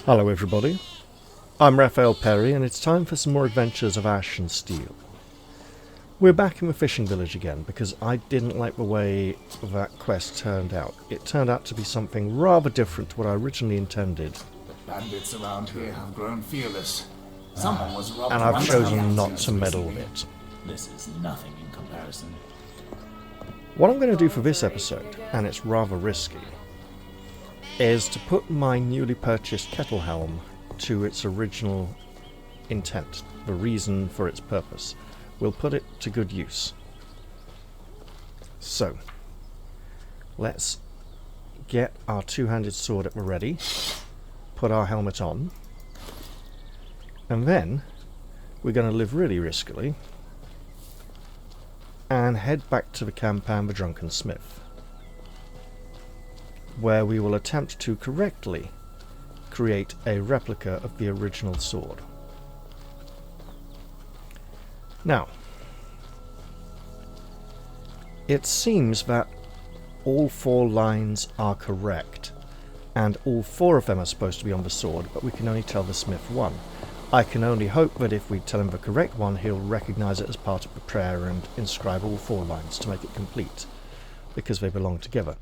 Hello everybody, I'm Raphael Perry and it's time for some more adventures of Ash and Steel. We're back in the fishing village again because I didn't like the way that quest turned out. It turned out to be something rather different to what I originally intended. The bandits around here have grown fearless. Someone was robbed. And I've chosen not to meddle with it. This is nothing in comparison. What I'm going to do for this episode, and it's rather risky, is to put my newly purchased kettle helm to its original intent, the reason for its purpose. We'll put it to good use. So, let's get our two-handed sword at the ready, put our helmet on, and then we're going to live really riskily and head back to the camp and the Drunken Smith, where we will attempt to correctly create a replica of the original sword. Now, it seems that all 4 lines are correct, and all 4 of them are supposed to be on the sword, but we can only tell the smith one. I can only hope that if we tell him the correct one, he'll recognise it as part of the prayer and inscribe all 4 lines to make it complete, because they belong together.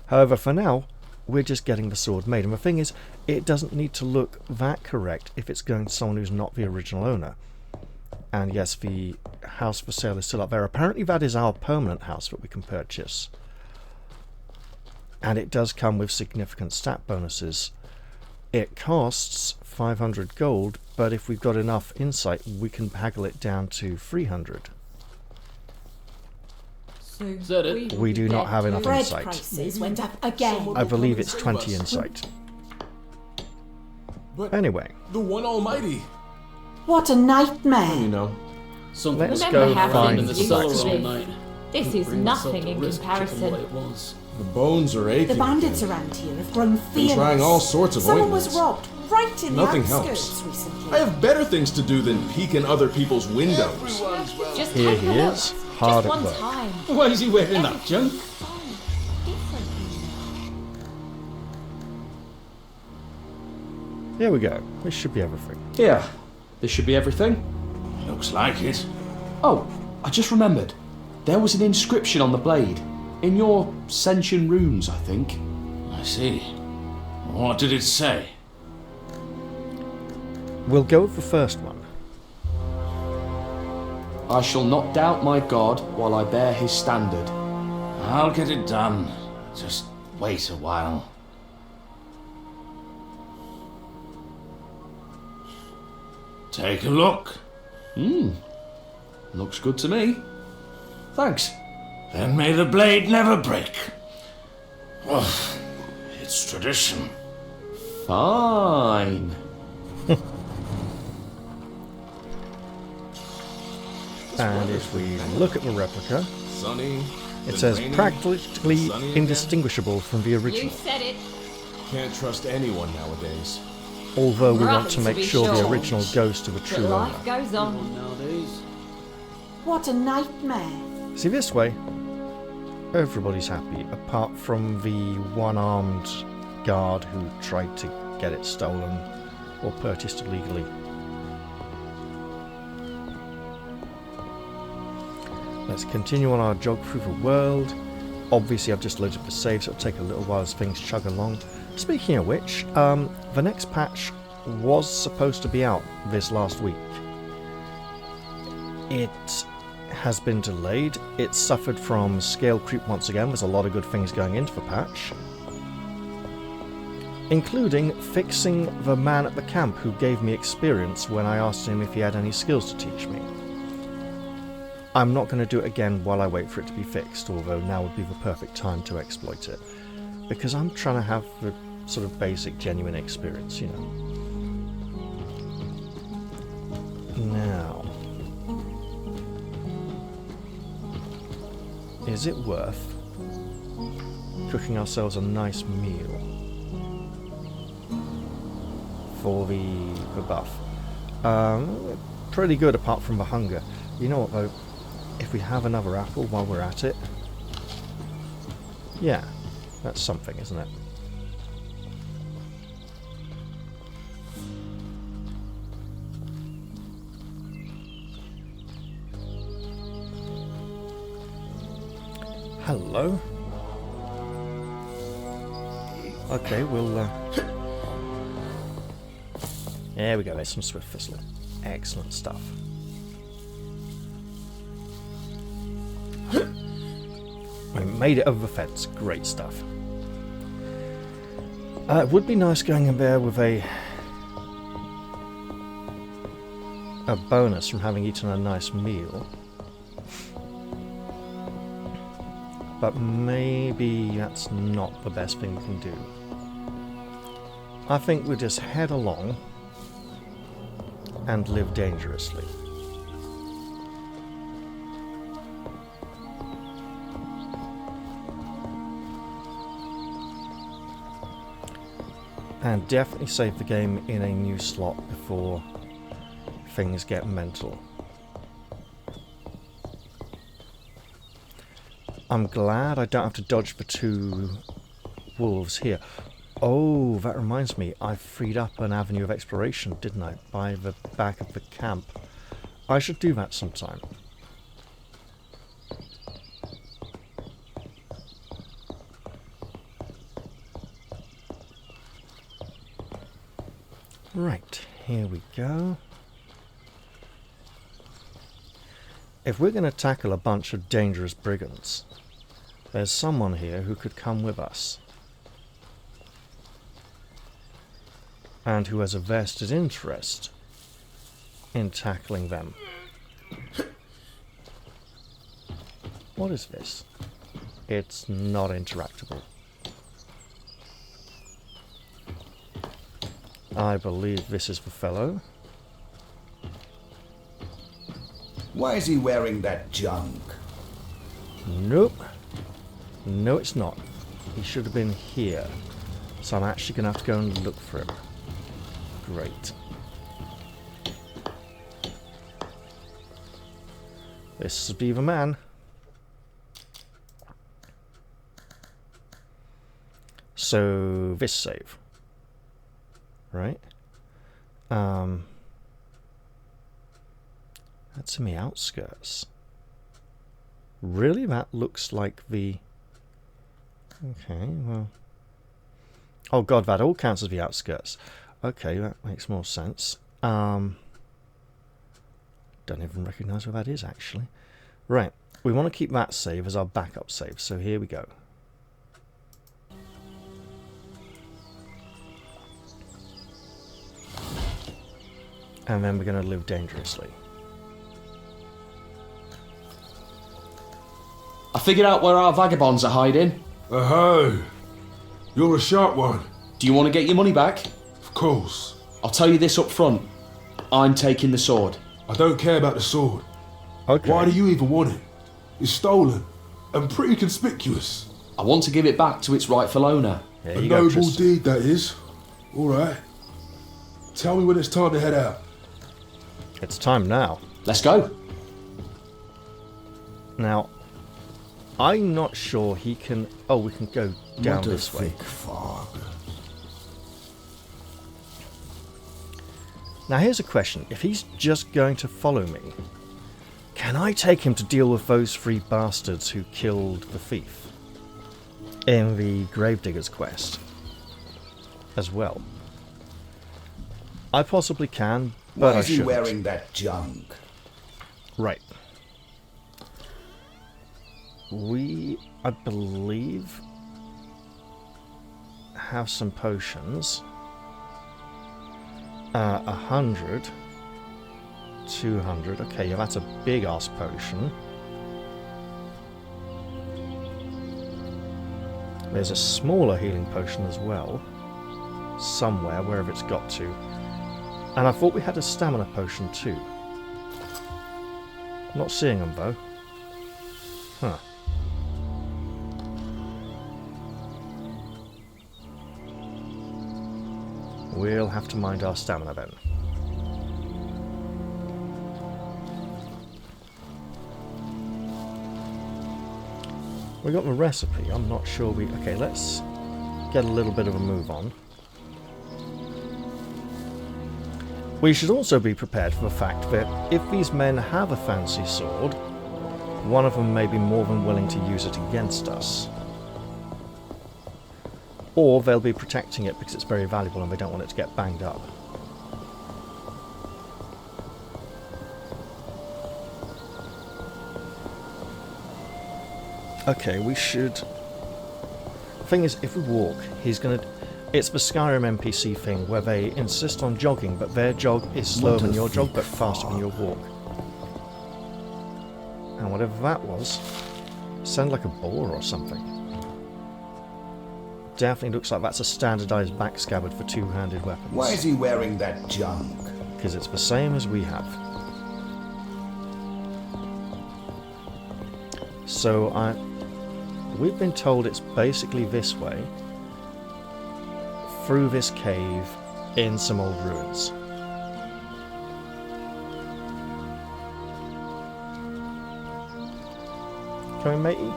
However, for now, we're just getting the sword made, and the thing is, it doesn't need to look that correct if it's going to someone who's not the original owner. And yes, the house for sale is still up there. Apparently that is our permanent house that we can purchase. And it does come with significant stat bonuses. It costs 500 gold, but if we've got enough insight, we can haggle it down to 300. Is that it? We do not have enough Bread insight. prices went up again. I believe it's 20 insight. But Anyway, the one almighty. What a nightmare. You know. Something let's was go happening find in the the cellar all blacksmith. night. This Couldn't is bring myself nothing to in risk chipping comparison. what it was. The bones are aching. The bandits around here have grown Been fearless. trying all sorts of Someone was ointments. robbed right in Nothing the outskirts helps. recently. I have better things to do than peek in other people's windows. Just Here take he a look. is, hard Just at one work. time. Why is he wearing that junk? Here we go. This should be everything. Here, this should be everything. Looks like it. Oh, I just remembered. There was an inscription on the blade. In your Sentient runes, I think. I see. What did it say? We'll go with the first one. I shall not doubt my God while I bear his standard. I'll get it done. Just wait a while. Take a look. Looks good to me. Thanks. Then may the blade never break. Oh, it's tradition. Fine. And if we look at the replica, Sunny. it then says rainy, practically sunny again. indistinguishable from the You original. said it. Can't trust anyone nowadays. Although we want Right, to make to be sure the sure. original goes to the But true owner. life goes on. Nowadays. What a nightmare. See, this way, everybody's happy, apart from the one-armed guard who tried to get it stolen or purchased illegally. Let's continue on our jog through the world. Obviously, I've just loaded the save, so it'll take a little while as things chug along. Speaking of which, the next patch was supposed to be out this last week. It has been delayed. It suffered from scale creep once again. There's a lot of good things going into the patch, including fixing the man at the camp who gave me experience when I asked him if he had any skills to teach me. I'm not going to do it again while I wait for it to be fixed, although now would be the perfect time to exploit it, because I'm trying to have the sort of basic genuine experience, you know. Now, is it worth cooking ourselves a nice meal for the buff? Pretty good apart from the hunger. You know what though, if we have another apple while we're at it, yeah, that's something, isn't it? hello. Okay, we'll... There we go, there's some swift thistle. Excellent stuff. We made it over the fence. Great stuff. It would be nice going in there with a bonus from having eaten a nice meal. But maybe that's not the best thing we can do. I think we'll just head along and live dangerously. And definitely save the game in a new slot before things get mental. I'm glad I don't have to dodge the two wolves here. Oh, that reminds me, I freed up an avenue of exploration, didn't I? By the back of the camp. I should do that sometime. Right, here we go. If we're going to tackle a bunch of dangerous brigands, there's someone here who could come with us. And who has a vested interest in tackling them. What is this? It's not interactable. I believe this is the fellow. Why is he wearing that junk? Nope. No, it's not. He should have been here. So I'm actually going to have to go and look for him. Great. This would be the man. So, this save. Right? That's in the outskirts. Really? That looks like the... Okay, well... Oh god, that all counts as the outskirts. Okay, that makes more sense. Don't even recognise where that is, actually. Right, we want to keep that save as our backup save, so here we go. And then we're going to live dangerously. I figured out where our vagabonds are hiding. Oh, you're a sharp one. Do you want to get your money back? Of course. I'll tell you this up front. I'm taking the sword. I don't care about the sword. Okay. Why do you even want it? It's stolen and pretty conspicuous. I want to give it back to its rightful owner. There A you go, noble Tristan. deed, that is. All right. Tell me when it's time to head out. It's time now. Let's go. Now, I'm not sure he can... Oh, we can go down What a this way. thick fog. Now here's a question. If he's just going to follow me, can I take him to deal with those three bastards who killed the thief in the Gravedigger's quest as well? I possibly can, but Why I is he shouldn't. wearing that junk? Right. We, I believe, have some potions. 100. 200. Okay, yeah, that's a big ass potion. There's a smaller healing potion as well. Somewhere, wherever it's got to. And I thought we had a stamina potion too. Not seeing them though. Huh. We'll have to mind our stamina then. We got the recipe. I'm not sure we... Okay, let's get a little bit of a move on. We should also be prepared for the fact that if these men have a fancy sword, one of them may be more than willing to use it against us. Or they'll be protecting it because it's very valuable and they don't want it to get banged up. Okay, we should... Thing is, if we walk, he's gonna... It's the Skyrim NPC thing where they insist on jogging, but their jog is slower than your jog, but faster than your walk. And whatever that was, sounded like a boar or something. Definitely looks like that's a standardized back scabbard for two-handed weapons. Why is he wearing that junk? Because it's the same as we have. So we've been told it's basically this way, through this cave, in some old ruins. Coming, matey?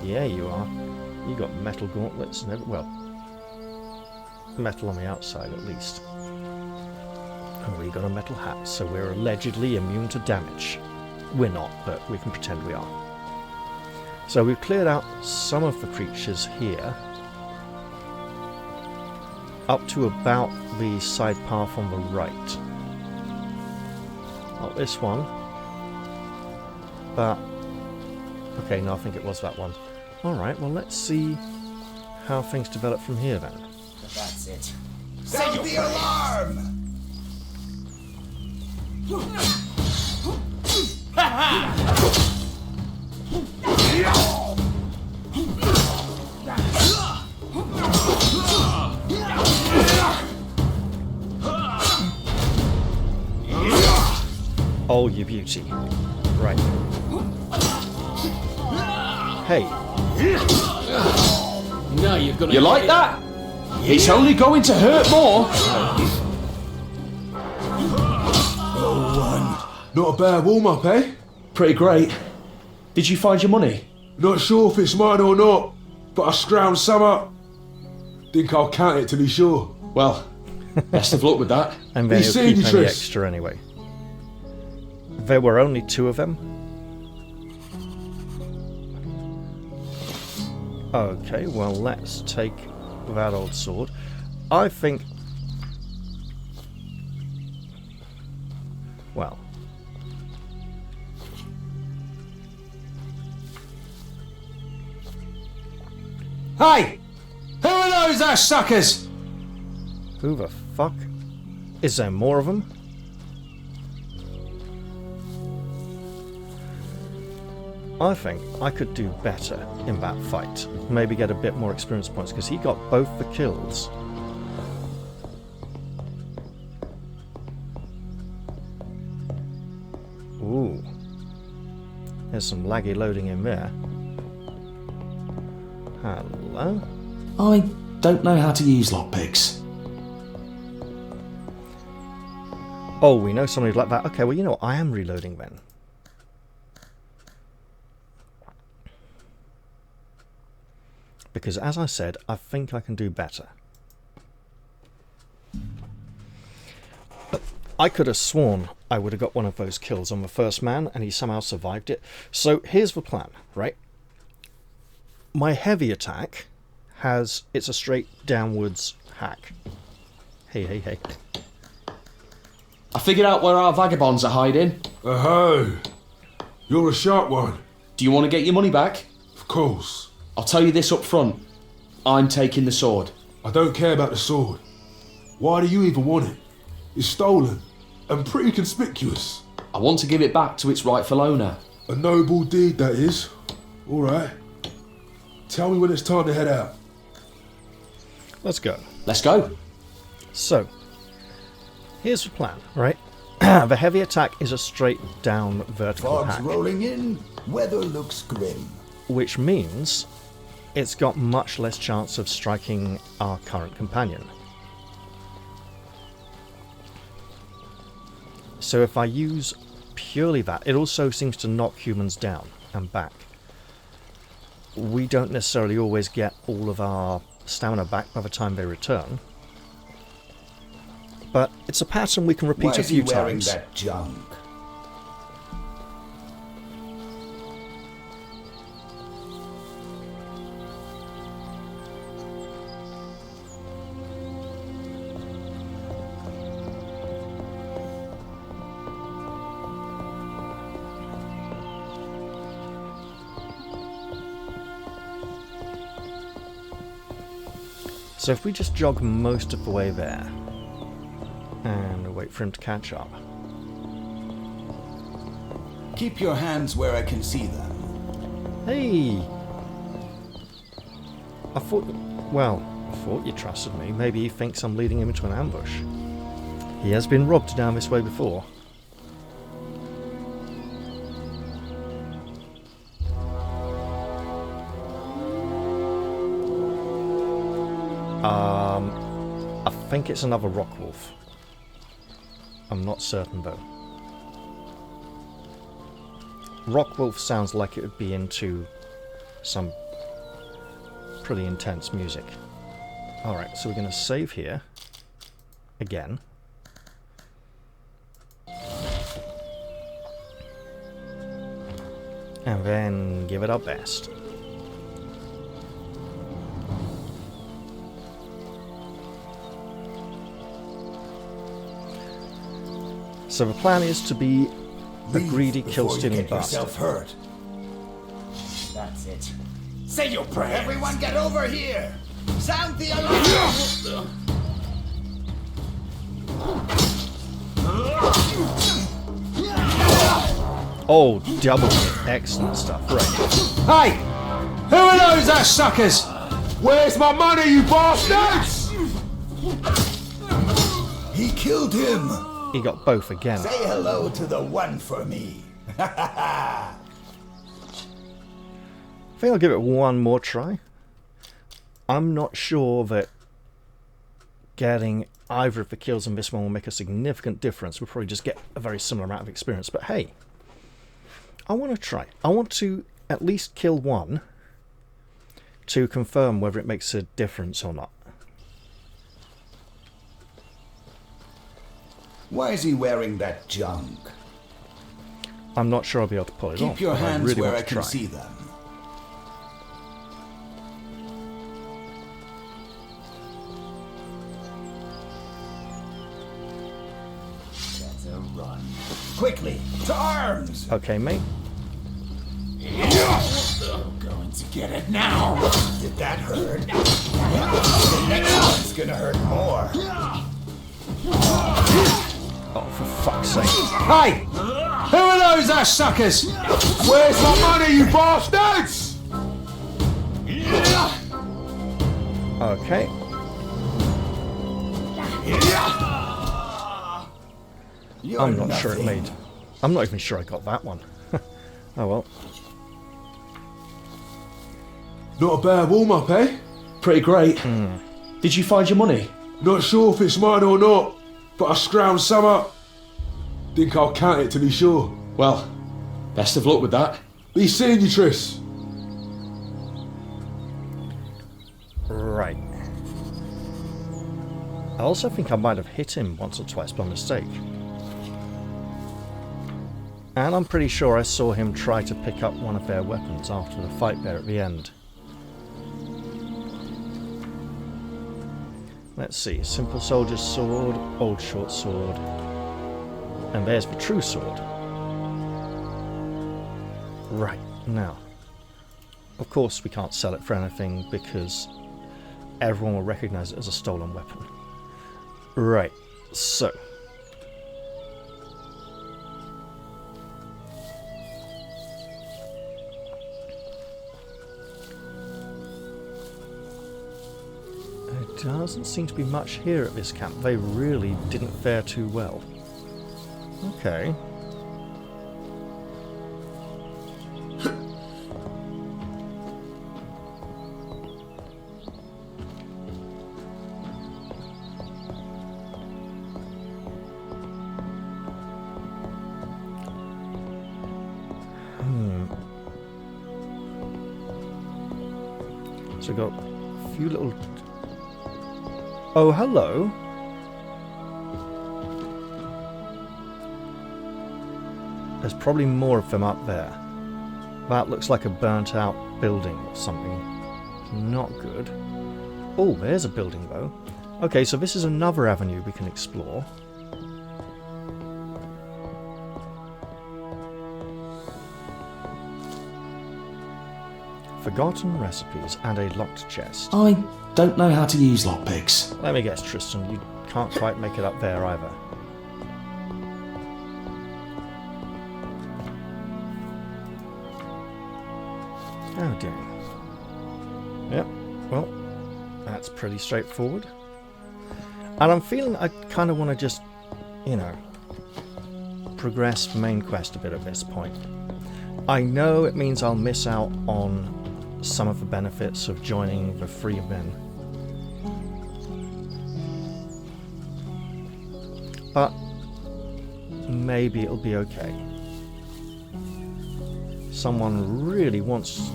Yeah, you are. You got metal gauntlets and well, metal on the outside at least. And we got a metal hat, so we're allegedly immune to damage. We're not, but we can pretend we are. So we've cleared out some of the creatures here, up to about the side path on the right. Not this one, but okay, no, I think it was that one. Alright, well let's see how things develop from here then. That's it. Sound the alarm! Oh, you beauty. Right. Hey. Now you're gonna. You like that? It's only going to hurt more. Not a bad warm-up, eh? Pretty great. Did you find your money? Not sure if it's mine or not, but I scrounged some up. Think I'll count it to be sure. Well, best of luck with that. And then Be he'll seeing keep you, any Tris. extra anyway. There were only 2 of them. Okay, well let's take that old sword. I think... Well... Hey! Who are those ass suckers? Who the fuck? Is there more of them? I think I could do better in that fight. Maybe get a bit more experience points, because he got both the kills. Ooh. There's some laggy loading in there. Hello? I don't know how to use lockpicks. Oh, we know somebody like that. Okay, well, you know what? I am reloading then. Because, as I said, I think I can do better. But I could have sworn I would have got one of those kills on the first man, and he somehow survived it. So, here's the plan, right? My heavy attack has... It's a straight downwards hack. Hey, hey, hey. I figured out where our vagabonds are hiding. Oh, you're a sharp one. Do you want to get your money back? Of course. I'll tell you this up front. I'm taking the sword. I don't care about the sword. Why do you even want it? It's stolen and pretty conspicuous. I want to give it back to its rightful owner. A noble deed, that is. All right. Tell me when it's time to head out. Let's go. Let's go. So, here's the plan, right? The heavy attack is a straight down vertical Fog's hack, rolling in. Weather looks grim. which means it's got much less chance of striking our current companion. So if I use purely that, it also seems to knock humans down and back. We don't necessarily always get all of our stamina back by the time they return. But it's a pattern we can repeat Why a is he few wearing times. that junk? So if we just jog most of the way there and wait for him to catch up. Keep your hands where I can see them. Hey! I thought you trusted me. Maybe he thinks I'm leading him into an ambush. He has been robbed down this way before. I think it's another rock wolf. I'm not certain though. Rock wolf sounds like it would be into some pretty intense music. Alright, so we're going to save here. Again. And then give it our best. So the plan is to be a greedy, kill-stealing bastard. Hurt. That's it. Say your prayers. Everyone get over here! Sound the alarm! Oh, double hit. Excellent stuff. Right. Hey! Who are those suckers? Where's my money, you bastards? He killed him! He got both again. Say hello to the one for me. I think I'll give it one more try. I'm not sure that getting either of the kills in this one will make a significant difference. We'll probably just get a very similar amount of experience. But hey, I want to try. I want to at least kill one to confirm whether it makes a difference or not. Why is he wearing that junk? I'm not sure I'll be able to pull it off. Keep your but hands really where want I to can try. see them. Better run. Quickly, to arms! Okay, mate. I'm going to get it now. Did that hurt? The next one's gonna hurt more. Oh, for fuck's sake. Hey! Who are those suckers? Where's my money, you bastards? Okay. You're I'm not sure it nothing. made. I'm not even sure I got that one. Oh well. Not a bad warm-up, eh? Pretty great. Did you find your money? Not sure if it's mine or not, but I scrounged some up. Think I'll count it to be sure. Well, best of luck with that. Be seeing you, Tris. Right. I also think I might have hit him once or twice by mistake. And I'm pretty sure I saw him try to pick up one of their weapons after the fight there at the end. Let's see, simple soldier's sword, old short sword, and there's the true sword. Right, now, of course we can't sell it for anything because everyone will recognize it as a stolen weapon. Right, so. There doesn't seem to be much here at this camp. They really didn't fare too well. Okay. So we've got a few little... Oh, hello. There's probably more of them up there. That looks like a burnt out building or something. Not good. Oh, there's a building though. Okay, so this is another avenue we can explore. Forgotten recipes and a locked chest. I don't know how to use lockpicks. Let me guess, Tristan, you can't quite make it up there either. Oh dear. Yep, well, that's pretty straightforward. And I'm feeling I kind of want to just, you know, progress main quest a bit at this point. I know it means I'll miss out on some of the benefits of joining the free men. But maybe it'll be okay. Someone really wants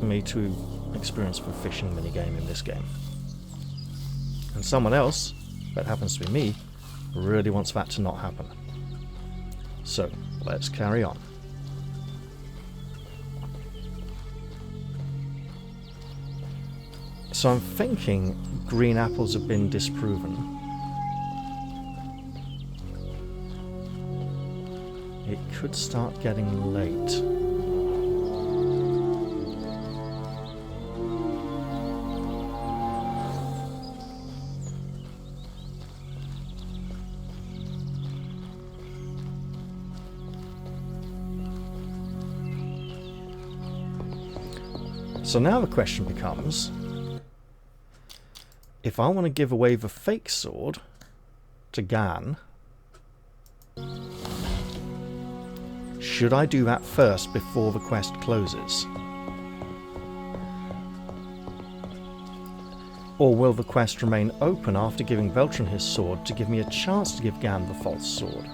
me to experience the fishing minigame in this game. And someone else, that happens to be me, really wants that to not happen. So, let's carry on. So I'm thinking green apples have been disproven. It could start getting late. So now the question becomes, if I want to give away the fake sword to Gan, should I do that first before the quest closes? Or will the quest remain open after giving Beltran his sword to give me a chance to give Gan the false sword?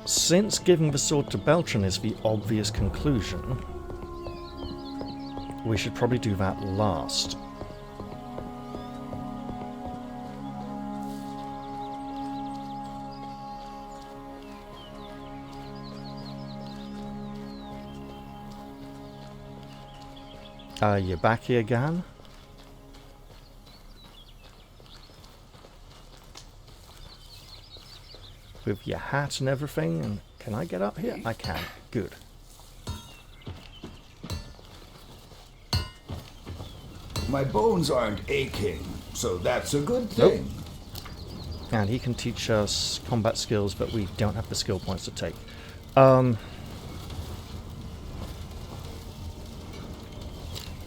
Since giving the sword to Beltran is the obvious conclusion, we should probably do that last. You're back here, Gan? With your hat and everything, and can I get up here? I can. Good. My bones aren't aching, so that's a good thing. Nope. And he can teach us combat skills, but we don't have the skill points to take.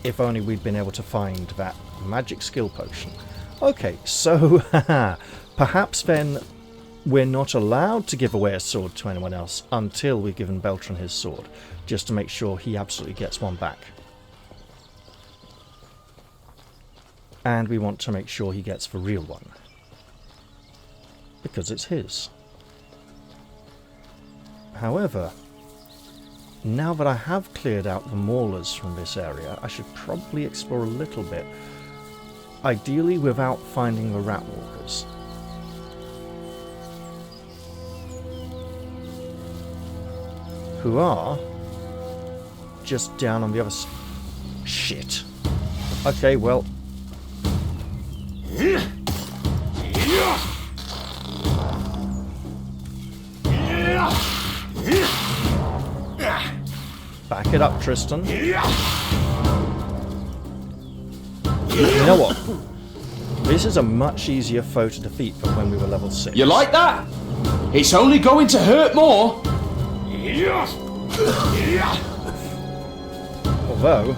If only we'd been able to find that magic skill potion. Okay, so perhaps then we're not allowed to give away a sword to anyone else until we've given Beltran his sword, just to make sure he absolutely gets one back. And we want to make sure he gets the real one, because it's his. However, now that I have cleared out the maulers from this area, I should probably explore a little bit, ideally without finding the rat walkers. Who are just down on the other side. Shit. Okay, well. Back it up, Tristan. You know what? This is a much easier foe to defeat than when we were level 6. You like that? It's only going to hurt more. Although...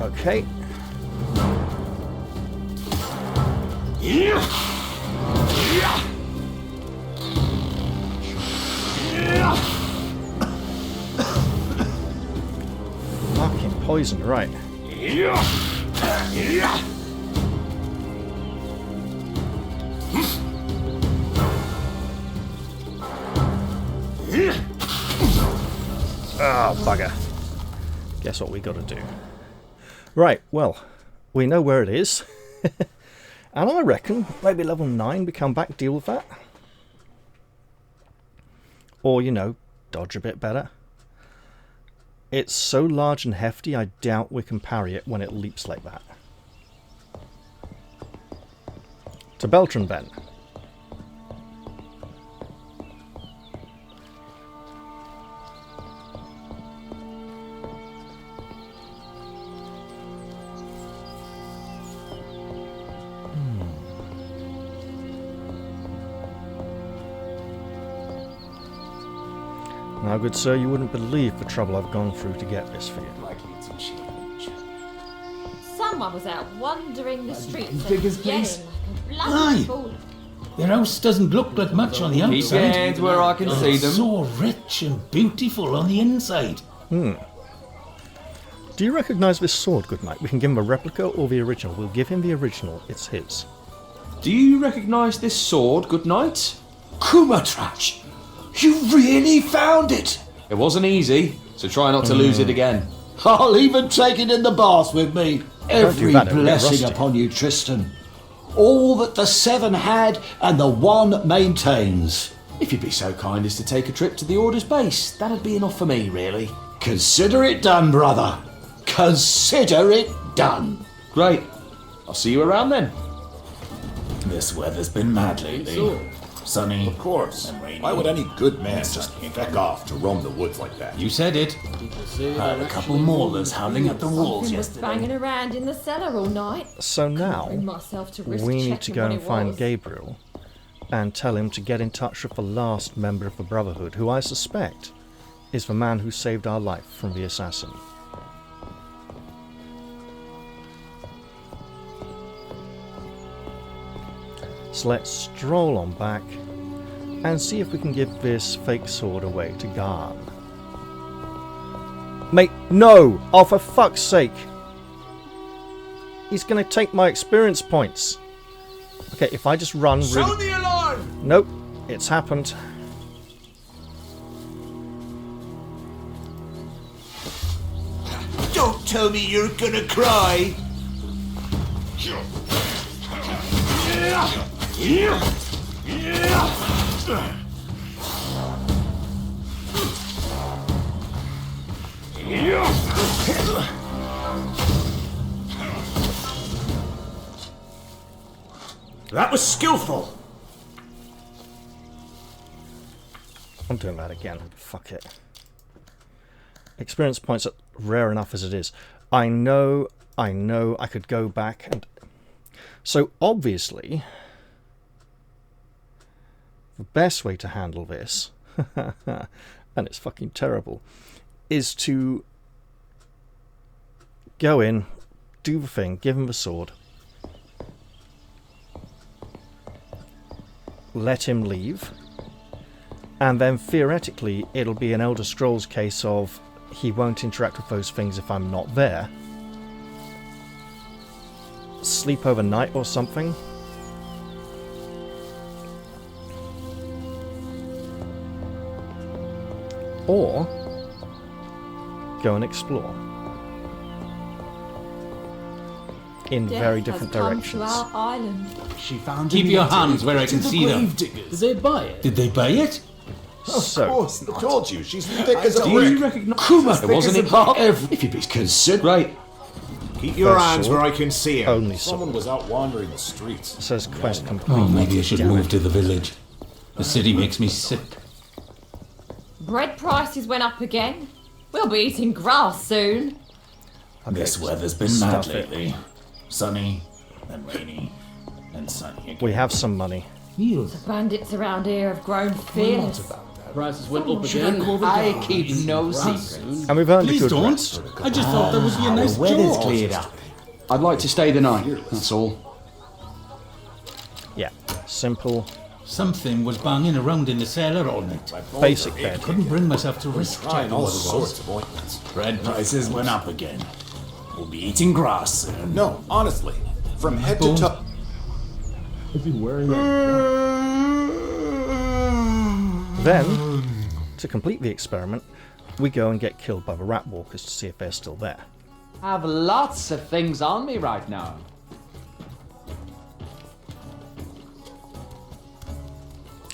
Okay. Fucking poison, right. Ah, bugger. Guess what we gotta do. Right, well, we know where it is. And I reckon maybe level 9 we come back, deal with that. Or, you know, dodge a bit better. It's so large and hefty, I doubt we can parry it when it leaps like that. To Beltran, then. Now, good sir, you wouldn't believe the trouble I've gone through to get this for you. Someone was out wandering the streets and Biggest yelling place. like a bloody Aye. fool. Their house doesn't look like much on the Keep your outside. hands where I can see them. So rich and beautiful on the inside. Do you recognise this sword, good knight? We can give him a replica or the original. We'll give him the original. It's his. Do you recognise this sword, good knight? Kumatrash, you really found it. It wasn't easy, so try not to lose it again. I'll even take it in the bath with me. Every that, it'll get blessing rusty. upon you, Tristan. All that the seven had and the one maintains. If you'd be so kind as to take a trip to the Order's base, that'd be enough for me, really. Consider it done, brother. Consider it done. Great. I'll see you around then. This weather's been mad lately. Sunny. Of course. Why would any good man just feck off to roam the woods like that? You said it. Had a couple maulers howling at the wolves Something was yesterday. banging around in the cellar all night. So now, Bring myself to risk we need to checking go what and it find was. Gabriel and tell him to get in touch with the last member of the Brotherhood, who I suspect is the man who saved our life from the assassin. So let's stroll on back and see if we can give this fake sword away to Garn. Mate, no! Oh, for fuck's sake! He's gonna take my experience points. Okay, if I just run really... Sound the alarm! Nope, it's happened. Don't tell me you're gonna cry. That was skillful. I'm doing that again. Fuck it. Experience points are rare enough as it is. I know I could go back and... So obviously, the best way to handle this, and it's fucking terrible, is to go in, do the thing, give him the sword, let him leave, and then theoretically it'll be an Elder Scrolls case of he won't interact with those things if I'm not there. Sleep overnight or something. Or go and explore in very different Death has come directions. to our island. She found Keep it your in hands where I can the see them. gravediggers. Did they buy it? Did they buy it? So, course, I told you, she's thick as a Do you brick. recognise... Kuma, It wasn't it? if you'd be considered. Great. Keep your First hands sword, where I can see him. only Someone sword. was out wandering the streets. It says quest complete. Oh, maybe I should Damn move it. to the village. The city makes me sick. Bread prices went up again. We'll be eating grass soon. This weather's been mad Stuff it. lately. Sunny, then rainy, then sunny again. We have some money. Meals. Bandits around here have grown fearless. Prices went up again. I keep no secrets. secrets. And we've earned a Please good don't. rest. I just thought that would be a nice The weather's joke. cleared up. I'd like to stay the night, that's all. Yeah, simple, Something was banging around in the cellar all night. basic bed. Couldn't bring myself to risk Trying checking all what it sorts was. of ointments. Bread prices went up again. We'll be eating grass soon. No, honestly, from head to Boom. toe. Then, to complete the experiment, we go and get killed by the rat walkers to see if they're still there. I have lots of things on me right now.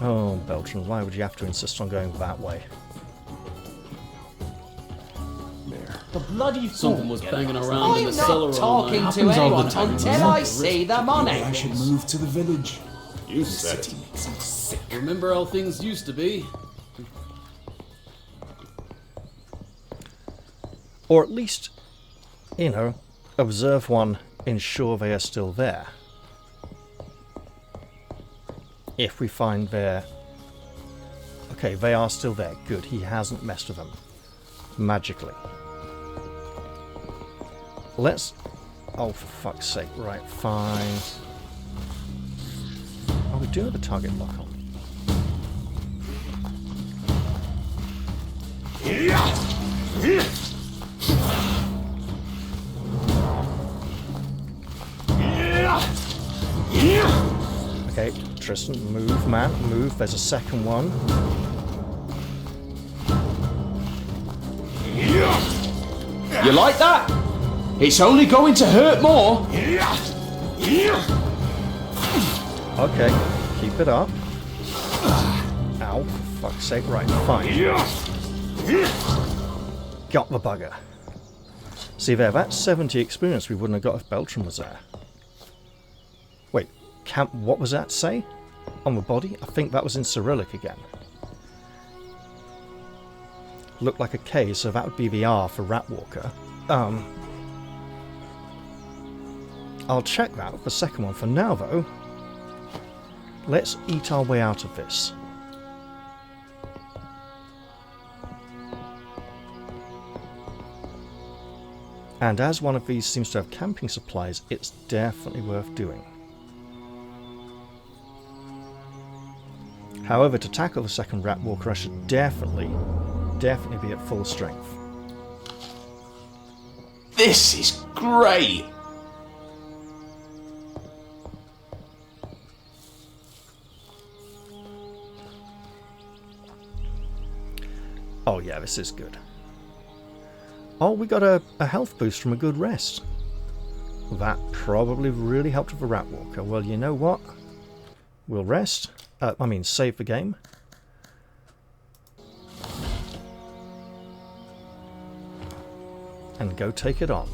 Oh, Beltran, why would you have to insist on going that way? The bloody Something was banging around in the I'm cellar not all talking night. to Happens all the anyone time, until doesn't I it? see the I money. should move to the village. You said it. Makes me sick. Remember how things used to be? Or at least, you know, observe one, ensure they are still there. If we find they're... Okay, they are still there. Good, he hasn't messed with them. Magically. Let's... Oh, for fuck's sake. Right, fine. Oh, we do have a target lock on. Okay, Tristan, move, man, move. There's a second one. You like that? It's only going to hurt more. Okay, keep it up. Ow, for fuck's sake. Right, fine. Got the bugger. See there, that's 70 experience we wouldn't have got if Beltram was there. Wait, what was that say? On the body? I think that was in Cyrillic again. Looked like a K, so that would be the R for Ratwalker. I'll check that with the second one. For now, though, let's eat our way out of this. And as one of these seems to have camping supplies, it's definitely worth doing. However, to tackle the second Ratwalker, I should definitely be at full strength. This is great. Oh yeah, this is good. Oh, we got a health boost from a good rest. That probably really helped with the Ratwalker. Well, you know what? We'll rest. Save the game. And go take it on.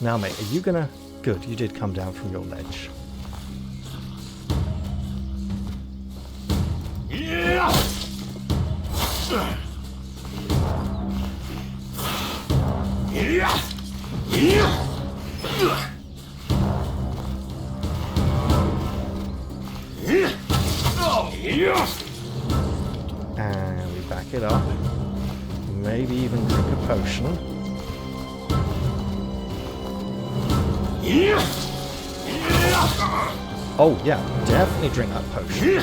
Now, mate, are you gonna... Good, you did come down from your ledge. And we back it up. Maybe even drink a potion. Oh yeah, definitely drink that potion.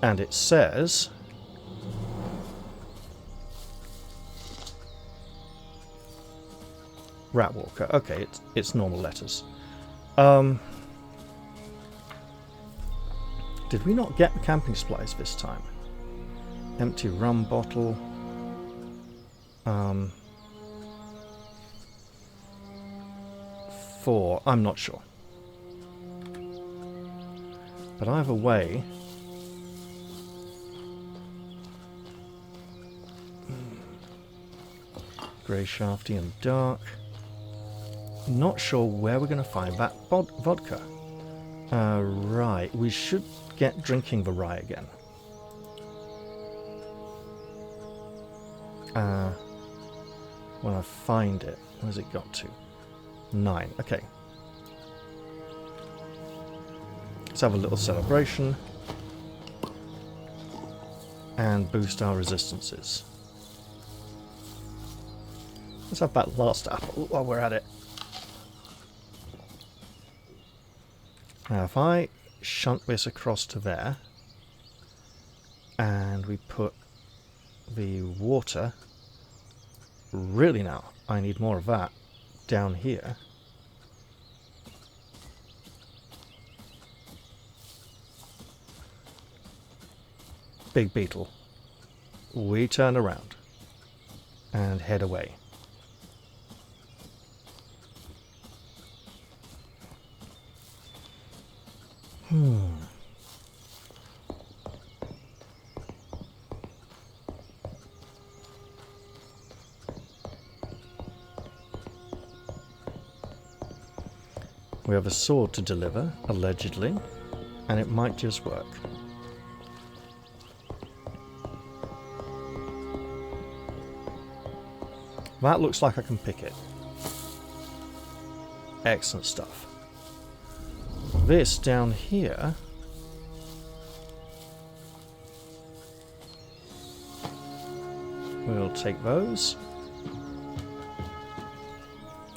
And it says... Ratwalker. Okay, it's normal letters. Did we not get the camping supplies this time? Empty rum bottle. 4. I'm not sure. But either way... Grey shafty and dark. Not sure where we're going to find that vodka. Right, we should get drinking the rye again. When I find it, where's it got to? 9, okay. Let's have a little celebration. And boost our resistances. Let's have that last apple while we're at it. Now if I shunt this across to there, and we put the water, really now, I need more of that, down here. Big beetle. We turn around and head away. We have a sword to deliver, allegedly, and it might just work. That looks like I can pick it. Excellent stuff. This down here... we'll take those.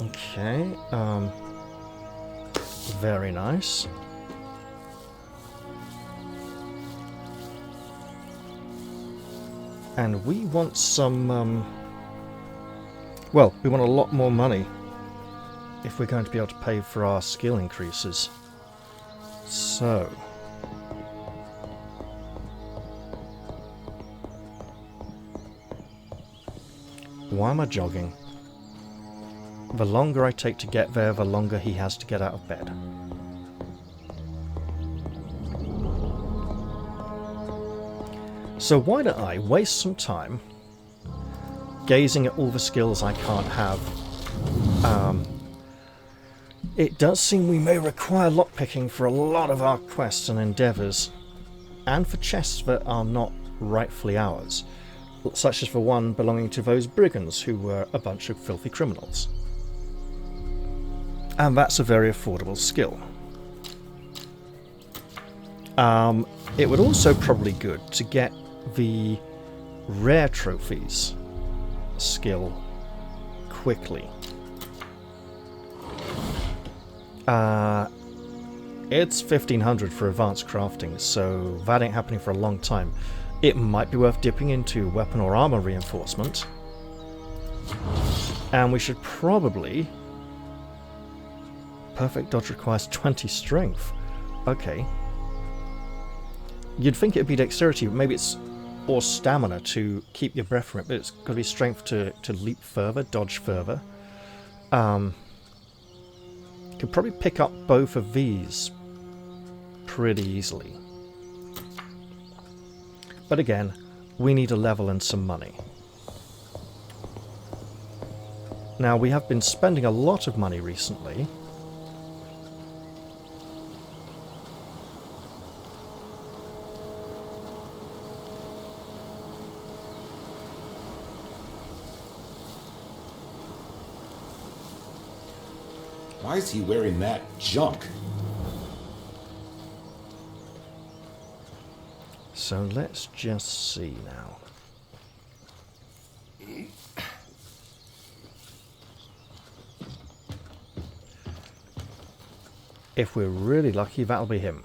Okay, very nice. And we want some, well, we want a lot more money if we're going to be able to pay for our skill increases. So... why am I jogging? The longer I take to get there, the longer he has to get out of bed. So why don't I waste some time gazing at all the skills I can't have. It does seem we may require lockpicking for a lot of our quests and endeavours, and for chests that are not rightfully ours, such as for one belonging to those brigands who were a bunch of filthy criminals. And that's a very affordable skill. It would also probably be good to get the rare trophies skill quickly. It's 1500 for advanced crafting, so that ain't happening for a long time. It might be worth dipping into weapon or armor reinforcement. And we should probably... Perfect dodge requires 20 strength. Okay. You'd think it'd be dexterity, but maybe it's... or stamina to keep your breath from it, but it's got to be strength to leap further, dodge further. Could probably pick up both of these pretty easily. But again, we need a level and some money. Now, we have been spending a lot of money recently. Why is he wearing that junk? So let's just see now. If we're really lucky, that'll be him.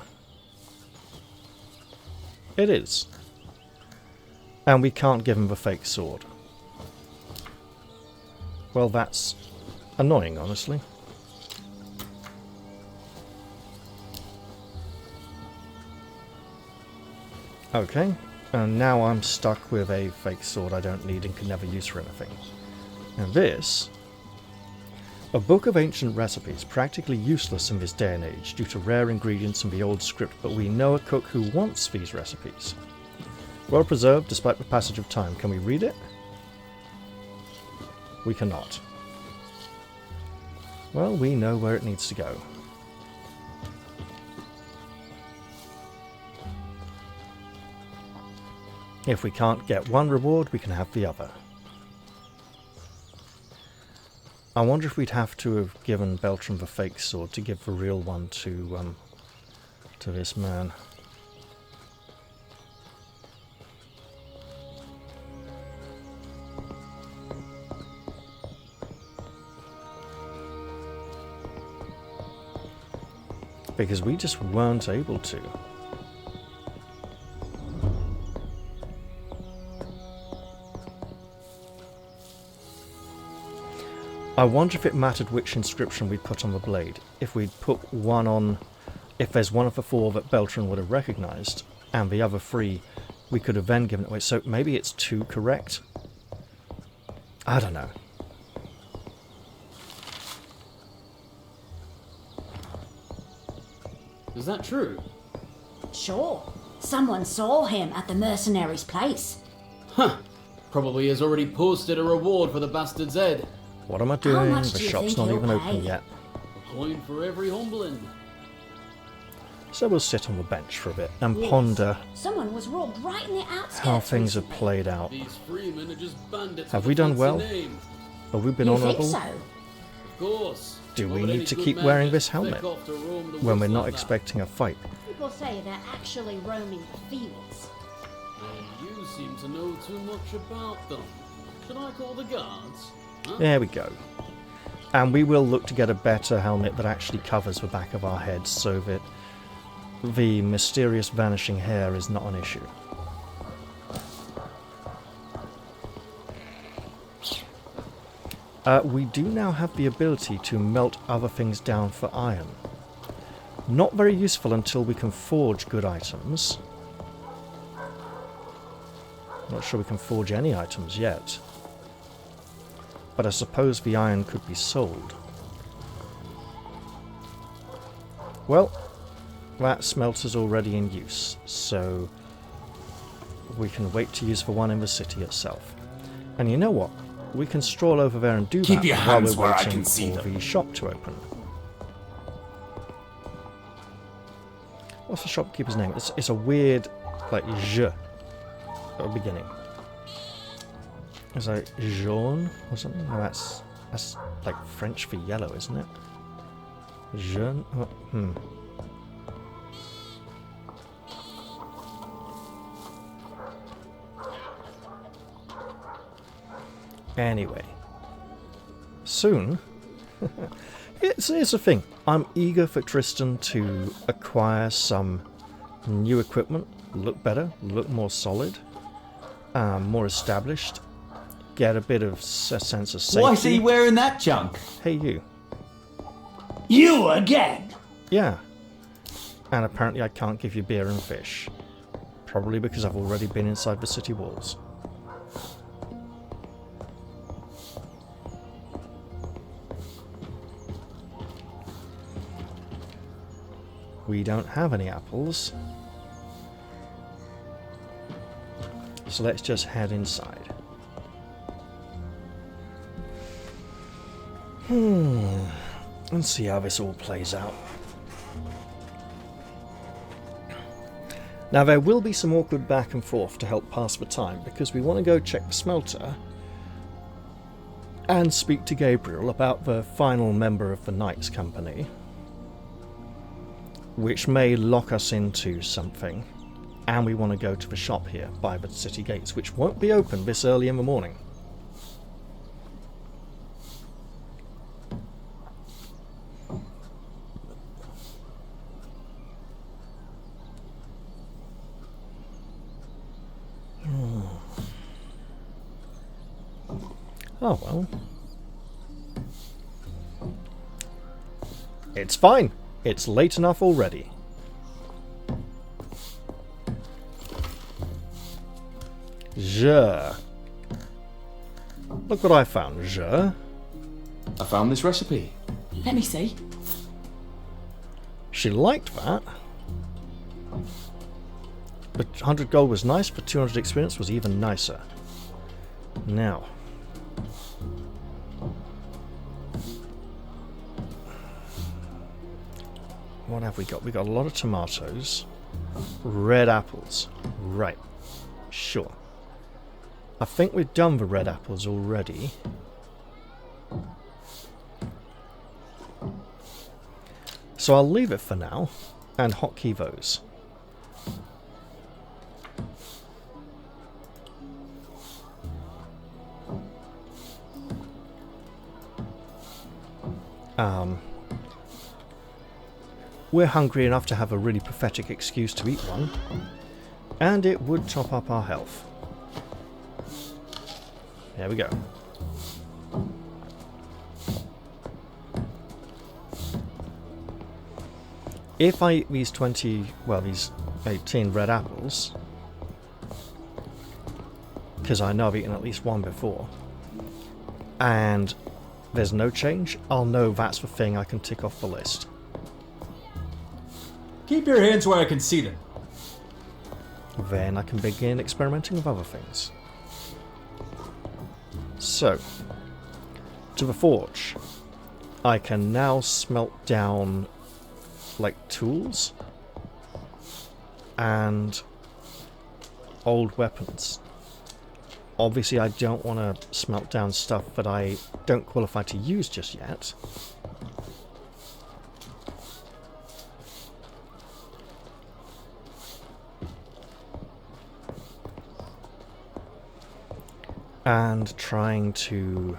It is. And we can't give him the fake sword. Well, that's annoying, honestly. Okay, and now I'm stuck with a fake sword I don't need and can never use for anything. And this... a book of ancient recipes, practically useless in this day and age due to rare ingredients in the old script, but we know a cook who wants these recipes. Well preserved despite the passage of time. Can we read it? We cannot. Well, we know where it needs to go. If we can't get one reward, we can have the other. I wonder if we'd have to have given Beltram the fake sword to give the real one to this man. Because we just weren't able to. I wonder if it mattered which inscription we put on the blade. If we'd put one on... if there's one of the four that Beltram would have recognised, and the other three we could have then given it away. So maybe it's two correct? I don't know. Is that true? Sure. Someone saw him at the mercenary's place. Huh. Probably has already posted a reward for the bastard's head. What am I doing? much The do you shop's think not he'll even open pay? yet. coin for every humbling. So we'll sit on the bench for a bit and ponder Someone was robbed right in the outskirts. how things have recently. played out. These freemen are just bandits. Have with we a done fancy well? name. Have we been You honourable? think so? Of course. Do Why we would need any to good keep man wearing just this flick helmet off to roam the when we're woods not like that? expecting a fight? People say they're actually roaming the fields. And you seem to know too much about them. Should I call the guards? Huh? There we go. And we will look to get a better helmet that actually covers the back of our heads so that the mysterious vanishing hair is not an issue. We do now have the ability to melt other things down for iron. Not very useful until we can forge good items. Not sure we can forge any items yet. But I suppose the iron could be sold. Well, that smelter's already in use, so we can wait to use the one in the city itself. And you know what? We can stroll over there and do Keep that your while hands we're where I waiting can see for them. the shop to open. What's the shopkeeper's name? It's a weird, like, je at the beginning. It's like jaune or something? No, that's like French for yellow, isn't it? Jaune? Oh, Anyway. Soon. It's a thing. I'm eager for Tristan to acquire some new equipment, look better, look more solid, more established, get a bit of a sense of safety. Why is he wearing that junk? Hey, you. You again? Yeah. And apparently I can't give you beer and fish. Probably because I've already been inside the city walls. We don't have any apples. So let's just head inside. And see how this all plays out. Now there will be some awkward back and forth to help pass the time because we want to go check the smelter and speak to Gabriel about the final member of the Knights Company, which may lock us into something, and we want to go to the shop here by the city gates, which won't be open this early in the morning. Oh well. It's fine. It's late enough already. Je. Look what I found, je. I found this recipe. Let me see. She liked that. But 100 gold was nice, but 200 experience was even nicer. Now. What have we got? We got a lot of tomatoes. Red apples. Right. Sure. I think we've done the red apples already. So I'll leave it for now and hotkey those. We're hungry enough to have a really pathetic excuse to eat one, and it would top up our health. There we go. If I eat these 18 red apples, because I know I've eaten at least one before, and there's no change, I'll know that's the thing I can tick off the list. Keep your hands where I can see them. Then I can begin experimenting with other things. So, to the forge. I can now smelt down, like, tools and old weapons. Obviously, I don't want to smelt down stuff that I don't qualify to use just yet. And trying to...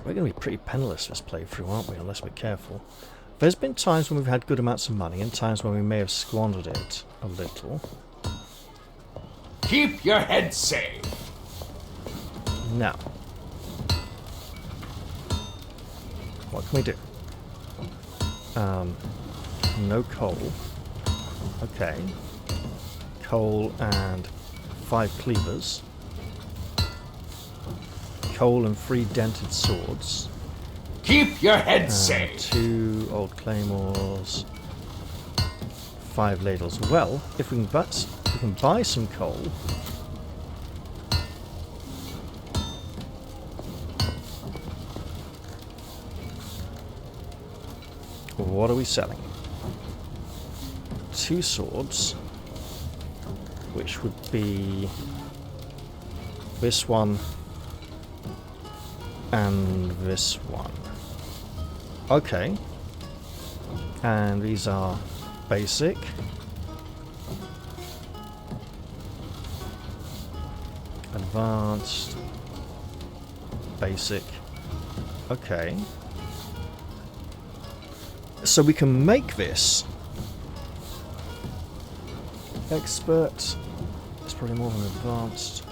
We're going to be pretty penniless this playthrough, aren't we, unless we're careful. There's been times when we've had good amounts of money and times when we may have squandered it a little. Keep your head safe. Now, what can we do? No coal. Okay. Coal and 5 cleavers. Coal and 3 dented swords. Keep your head safe. 2 old claymores. 5 ladles. Well, if we can buy some coal. What are we selling? 2 swords, which would be this one and this one. Okay. And these are basic. Advanced. Basic. Okay. So we can make this. Expert. It's probably more than advanced.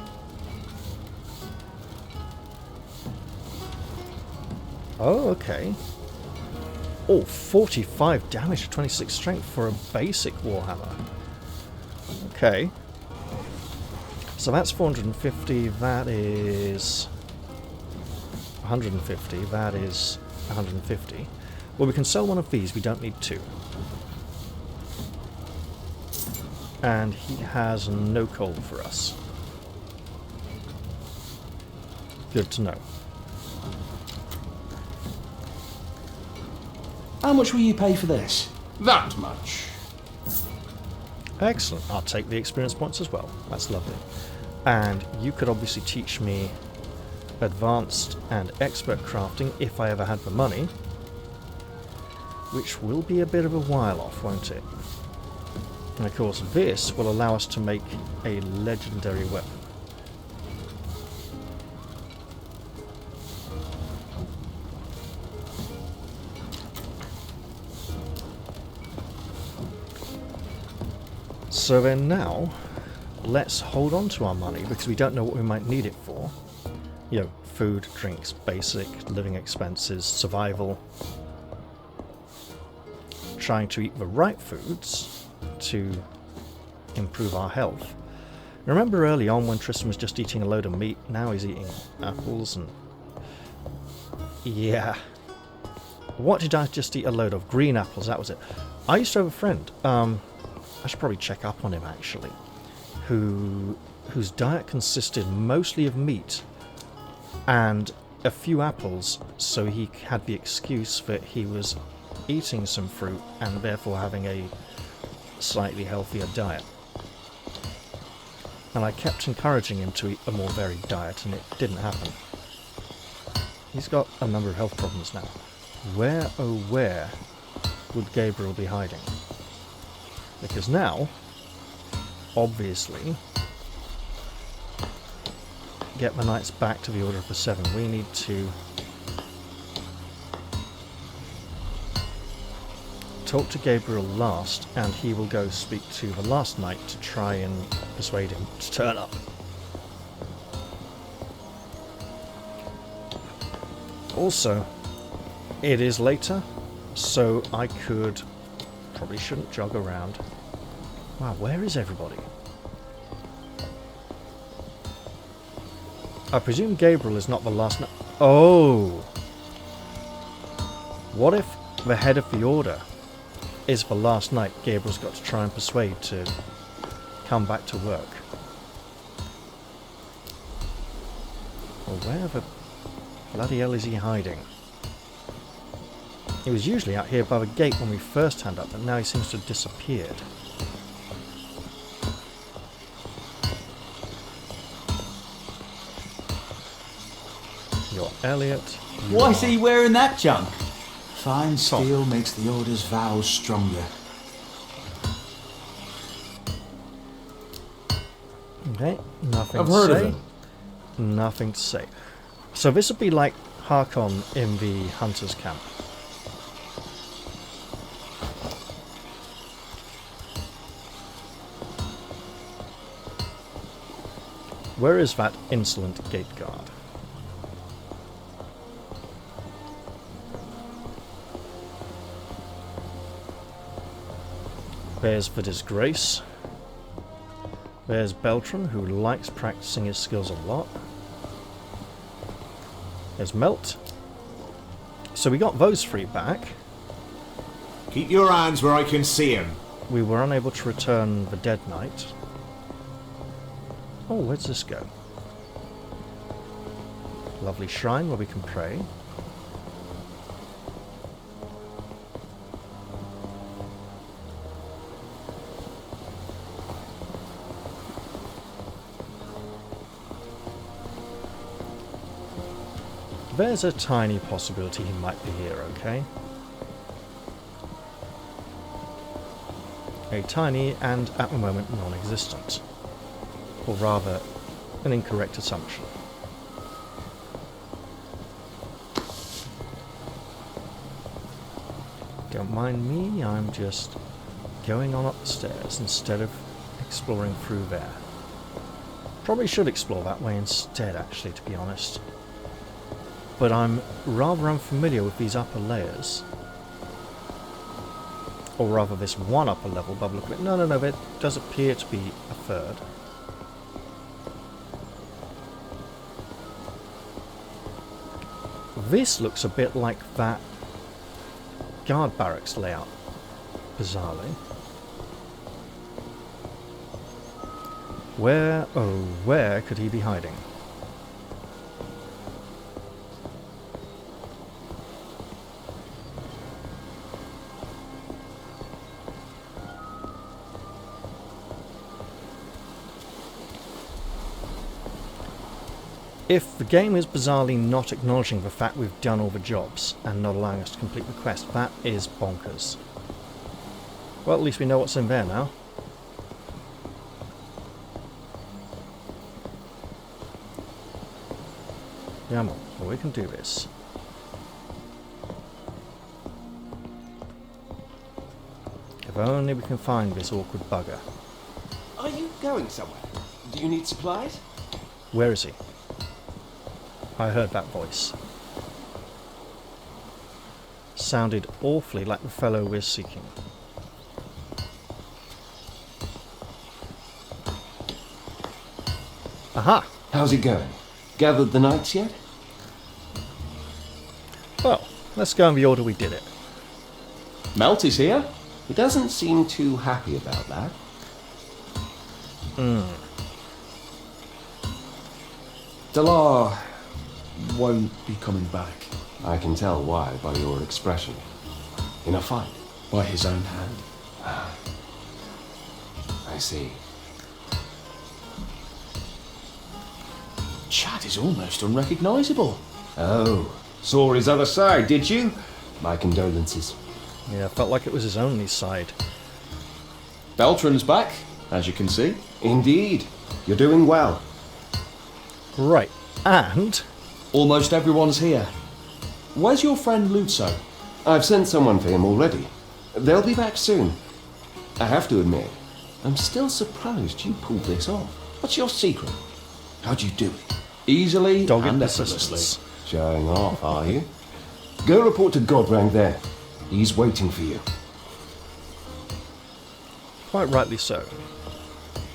Oh, okay. Oh, 45 damage to 26 strength for a basic warhammer. Okay. So that's 450, that is 150, that is 150. Well, we can sell one of these, we don't need 2. And he has no coal for us. Good to know. How much will you pay for this? That much. Excellent. I'll take the experience points as well. That's lovely. And you could obviously teach me advanced and expert crafting if I ever had the money. Which will be a bit of a while off, won't it? And of course this will allow us to make a legendary weapon. So then now, let's hold on to our money because we don't know what we might need it for. You know, food, drinks, basic, living expenses, survival. Trying to eat the right foods to improve our health. Remember early on when Tristan was just eating a load of meat? Now he's eating apples and... Yeah. What did I just eat a load of? Green apples, that was it. I used to have a friend, I should probably check up on him actually, whose diet consisted mostly of meat and a few apples, so he had the excuse that he was eating some fruit and therefore having a slightly healthier diet. And I kept encouraging him to eat a more varied diet, and it didn't happen. He's got a number of health problems now. Where, oh where, would Gabriel be hiding? Because now, obviously, get the knights back to the Order of the Seven. We need to talk to Gabriel last, and he will go speak to the last knight to try and persuade him to turn up. Also, it is later, so I could... Probably shouldn't jog around. Wow, where is everybody? I presume Gabriel is not the last... Oh! What if the head of the Order is the last knight Gabriel's got to try and persuade to come back to work? where the bloody hell is he hiding? He was usually out here by the gate when we first turned up, but now he seems to have disappeared. You're Elliot. Why is he wearing that junk? Fine steel makes the Order's vows stronger. Okay, nothing I've to heard of say. him. Nothing to say. So this would be like Harkon in the Hunter's camp. Where is that insolent gate guard? There's the Disgrace. There's Beltran, who likes practicing his skills a lot. There's Melt. So we got those three back. Keep your hands where I can see him. We were unable to return the Dead Knight. Oh, where's this go? Lovely shrine where we can pray. There's a tiny possibility he might be here, okay? A tiny and, at the moment, non-existent. Or rather, an incorrect assumption. Don't mind me, I'm just going on up the stairs instead of exploring through there. Probably should explore that way instead, actually, to be honest. But I'm rather unfamiliar with these upper layers. Or rather, this one upper level by the look of it. No, there does appear to be a third. This looks a bit like that guard barracks layout, bizarrely. Where, oh, where could he be hiding? If the game is bizarrely not acknowledging the fact we've done all the jobs and not allowing us to complete the quest, that is bonkers. Well, at least we know what's in there now. Come on, well, we can do this. If only we can find this awkward bugger. Are you going somewhere? Do you need supplies? Where is he? I heard that voice. Sounded awfully like the fellow we're seeking. Aha! How's it going? Gathered the knights yet? Well, let's go in the order we did it. Melt is here? He doesn't seem too happy about that. Dalar won't be coming back. I can tell why by your expression. In a fight? By his own hand. I see. Chad is almost unrecognisable. Oh, saw his other side, did you? My condolences. Yeah, felt like it was his only side. Beltran's back, as you can see. Indeed. You're doing well. Right, and... Almost everyone's here. Where's your friend Lutzo? I've sent someone for him already. They'll be back soon. I have to admit, I'm still surprised you pulled this off. What's your secret? How'd you do it? Easily Dogged and persistence. effortlessly. Showing off, are you? Go report to Godrang there. He's waiting for you. Quite rightly so.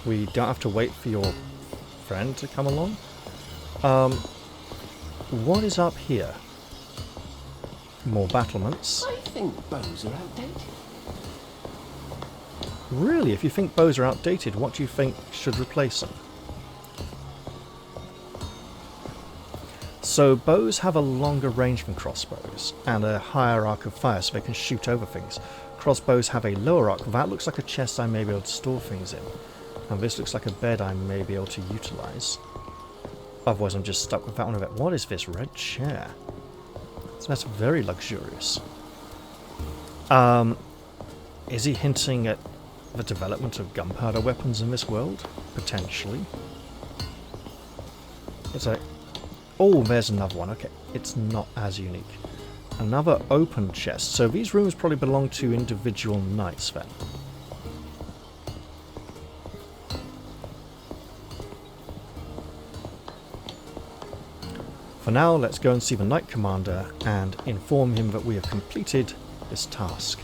We don't have to wait for your friend to come along. What is up here? More battlements. I think bows are outdated. Really, if you think bows are outdated, what do you think should replace them? So bows have a longer range than crossbows, and a higher arc of fire so they can shoot over things. Crossbows have a lower arc. That looks like a chest I may be able to store things in. And this looks like a bed I may be able to utilise. Otherwise I'm just stuck with that one of it. What is this red chair? So that's very luxurious. Is he hinting at the development of gunpowder weapons in this world? Potentially. It's like... Oh, there's another one. Okay, it's not as unique. Another open chest. So these rooms probably belong to individual knights then. For now, let's go and see the Knight Commander and inform him that we have completed this task.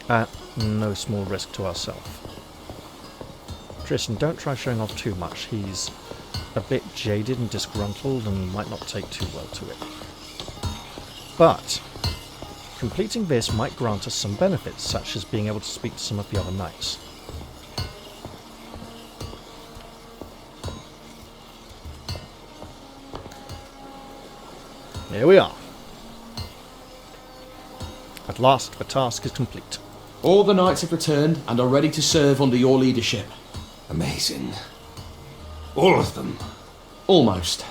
At no small risk to ourselves. Tristan, don't try showing off too much. He's a bit jaded and disgruntled and might not take too well to it. But completing this might grant us some benefits, such as being able to speak to some of the other knights. Here we are. At last, the task is complete. All the knights have returned and are ready to serve under your leadership. Amazing. All of them. Almost.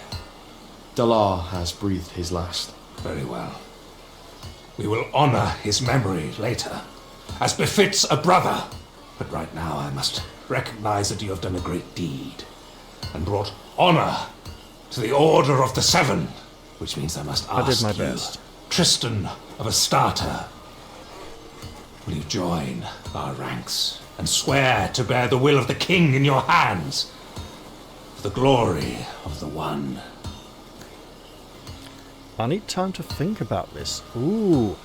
Dalar has breathed his last. Very well. We will honour his memory later, as befits a brother. But right now I must recognise that you have done a great deed, and brought honour to the Order of the Seven, which means I must ask I did my you, best. Tristan of Astarte, will you join our ranks and swear to bear the will of the king in your hands, for the glory of the One? I need time to think about this. Ooh.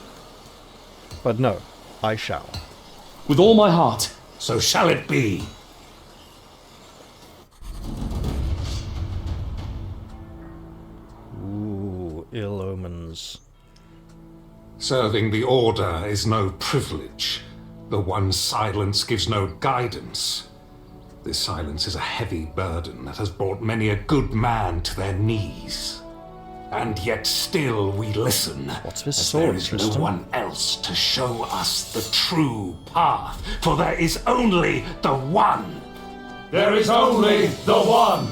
But no, I shall. With all my heart. So shall it be. Ooh, ill omens. Serving the Order is no privilege. The One's silence gives no guidance. This silence is a heavy burden that has brought many a good man to their knees. And yet still we listen. What's this as sword, there is Tristan? no one else to show us the true path. For there is only the One. There is only the One.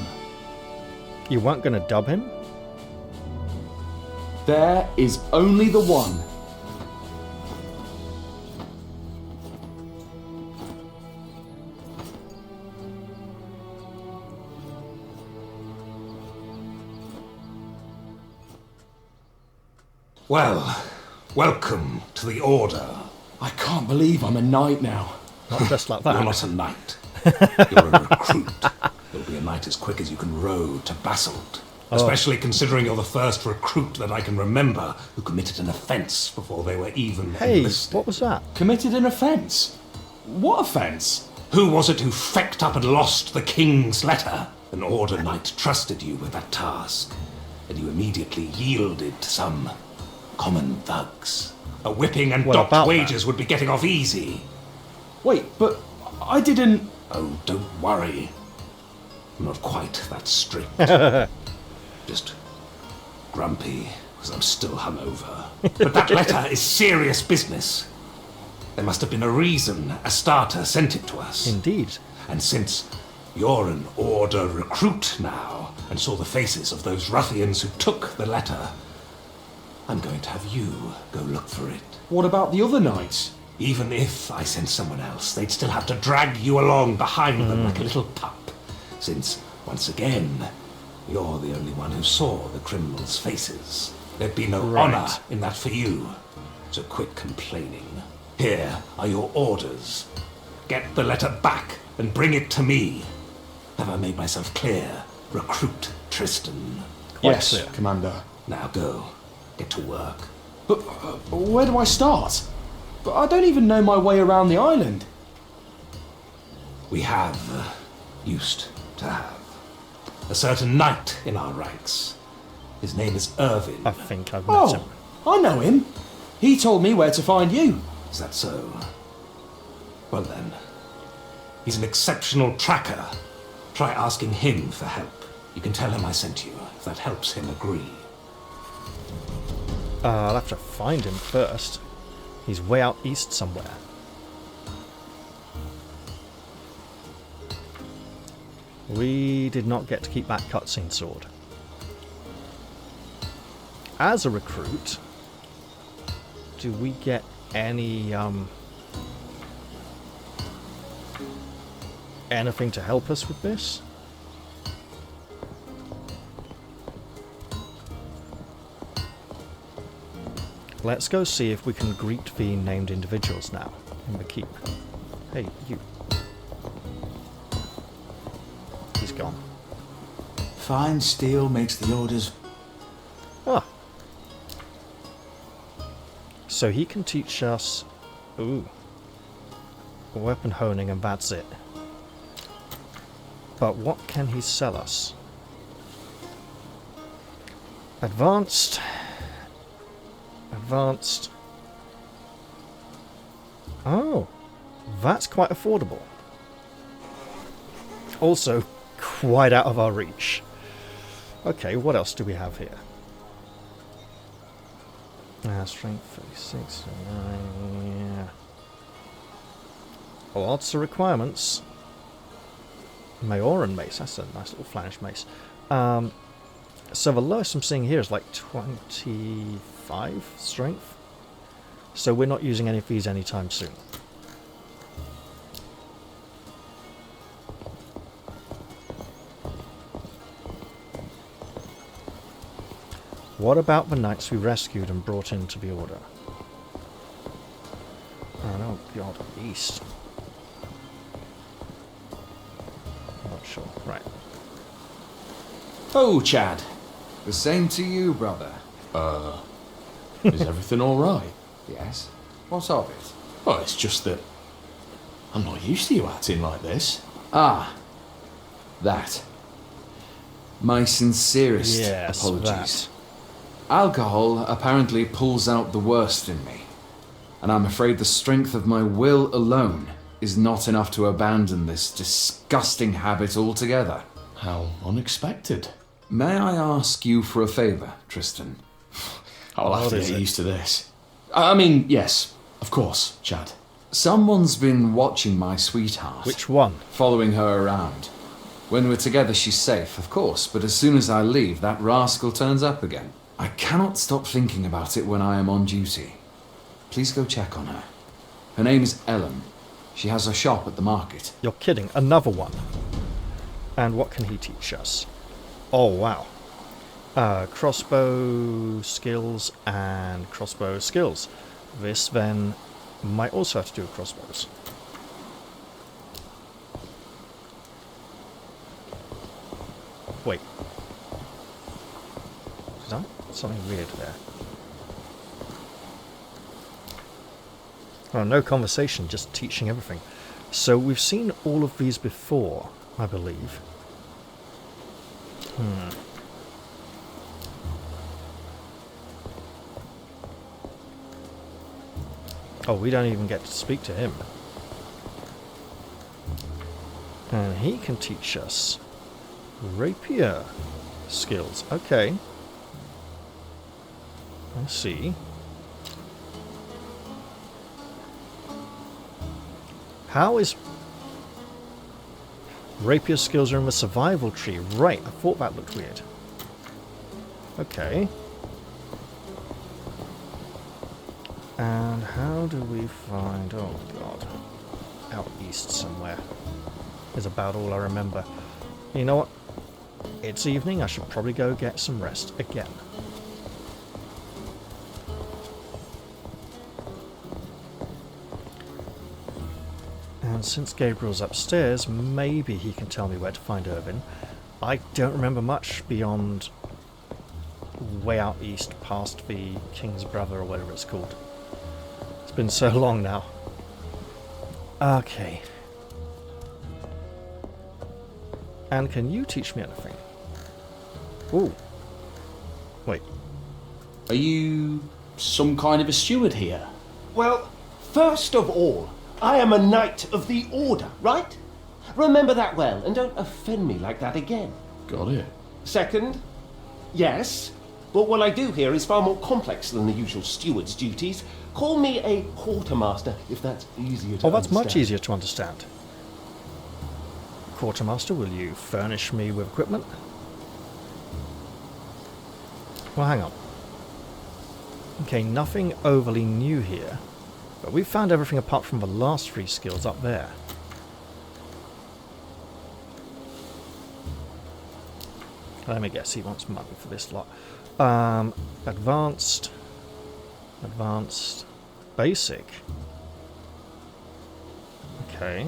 You weren't going to dub him? There is only the One. Well, welcome to the Order. I can't believe I'm a knight now. Not just like that. You're not a knight. You're a recruit. You'll be a knight as quick as you can row to Basalt. Especially considering you're the first recruit that I can remember who committed an offence before they were even enlisted. What was that? Committed an offence? What offence? Who was it who fecked up and lost the king's letter? An Order knight trusted you with that task, and you immediately yielded to some common thugs. A whipping and docked wages would be getting off easy. Wait, but I didn't... Oh, don't worry. I'm not quite that strict. Just grumpy, because I'm still hungover. But that letter is serious business. There must have been a reason Astarte sent it to us. Indeed. And since you're an Order recruit now, and saw the faces of those ruffians who took the letter, I'm going to have you go look for it. What about the other knights? Even if I sent someone else, they'd still have to drag you along behind them like a little pup. Since, once again, you're the only one who saw the criminals' faces. There'd be no honour in that for you. So quit complaining. Here are your orders. Get the letter back and bring it to me. Have I made myself clear? Recruit Tristan. Yes, clear, Commander. Now go. Get to work. But where do I start? But I don't even know my way around the island. We have, used to have, a certain knight in our ranks. His name is Irvin. I think I've met him. I know him. He told me where to find you. Is that so? Well then, He's an exceptional tracker. Try asking him for help. You can tell him I sent you, if that helps him agree. I'll have to find him first. He's way out east somewhere. We did not get to keep that cutscene sword. As a recruit, do we get any anything to help us with this? Let's go see if we can greet the named individuals now in the keep. Hey, you. He's gone. Fine steel makes the orders. Ah. So he can teach us... Ooh. Weapon honing, and that's it. But what can he sell us? Advanced. Oh. That's quite affordable. Also, quite out of our reach. Okay, what else do we have here? Strength 36. Yeah. Lots of requirements. Majoran mace. That's a nice little Flemish mace. So the lowest I'm seeing here is like 25 strength. So we're not using any of these anytime soon. What about the knights we rescued and brought into the order? Oh god, east. I'm not sure. Right. Oh, Chad. The same to you, brother. Is everything alright? Yes? What of it? Oh, it's just that I'm not used to you acting like this. Ah. That. My sincerest Yes, apologies. Alcohol apparently pulls out the worst in me, and I'm afraid the strength of my will alone is not enough to abandon this disgusting habit altogether. How unexpected. May I ask you for a favour, Tristan? I'll have to get used to this. I mean, yes, of course, Chad. Someone's been watching my sweetheart. Which one? Following her around. When we're together, she's safe, of course, but as soon as I leave, that rascal turns up again. I cannot stop thinking about it when I am on duty. Please go check on her. Her name is Ellen. She has a shop at the market. You're kidding. Another one. And what can he teach us? Oh, wow. Crossbow skills and crossbow skills. This then might also have to do with crossbows. Wait. Is that something weird there? Oh, no conversation, just teaching everything. So we've seen all of these before, I believe. Oh, we don't even get to speak to him. And he can teach us rapier skills. Okay. I see. How is... Rapier skills are in the survival tree. Right, I thought that looked weird. Okay. And how do we find... Oh, God. Out east somewhere. Is about all I remember. You know what? It's evening. I should probably go get some rest again. And since Gabriel's upstairs, maybe he can tell me where to find Irvin. I don't remember much beyond way out east past the King's Brother or whatever it's called. It's been so long now. Okay. And can you teach me anything? Ooh. Wait. Are you some kind of a steward here? Well, first of all, I am a knight of the order, right? Remember that well, and don't offend me like that again. Got it. Second, yes, but what I do here is far more complex than the usual steward's duties. Call me a quartermaster, if that's easier to Oh, that's understand. much easier to understand. Quartermaster, will you furnish me with equipment? Well, hang on. Okay, nothing overly new here, but we've found everything apart from the last 3 skills up there. Let me guess, he wants money for this lot. Advanced, basic. Okay.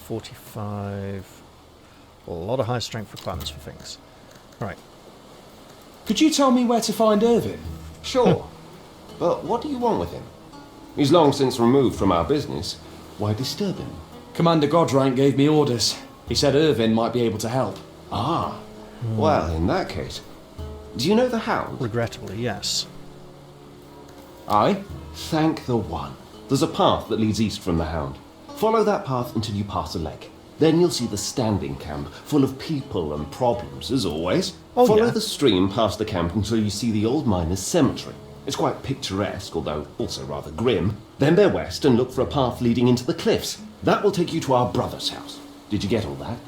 45. A lot of high strength requirements for things. Right. Could you tell me where to find Irvin? Sure, but what do you want with him? He's long since removed from our business. Why disturb him? Commander Godrank gave me orders. He said Irvin might be able to help. Ah, well, in that case, do you know the Hound? Regrettably, yes. Aye? Thank the one. There's a path that leads east from the Hound. Follow that path until you pass a lake. Then you'll see the standing camp, full of people and problems, as always. Oh, Follow yeah. the stream past the camp until you see the old miners' cemetery. It's quite picturesque, although also rather grim. Then bear west and look for a path leading into the cliffs. That will take you to our brother's house. Did you get all that?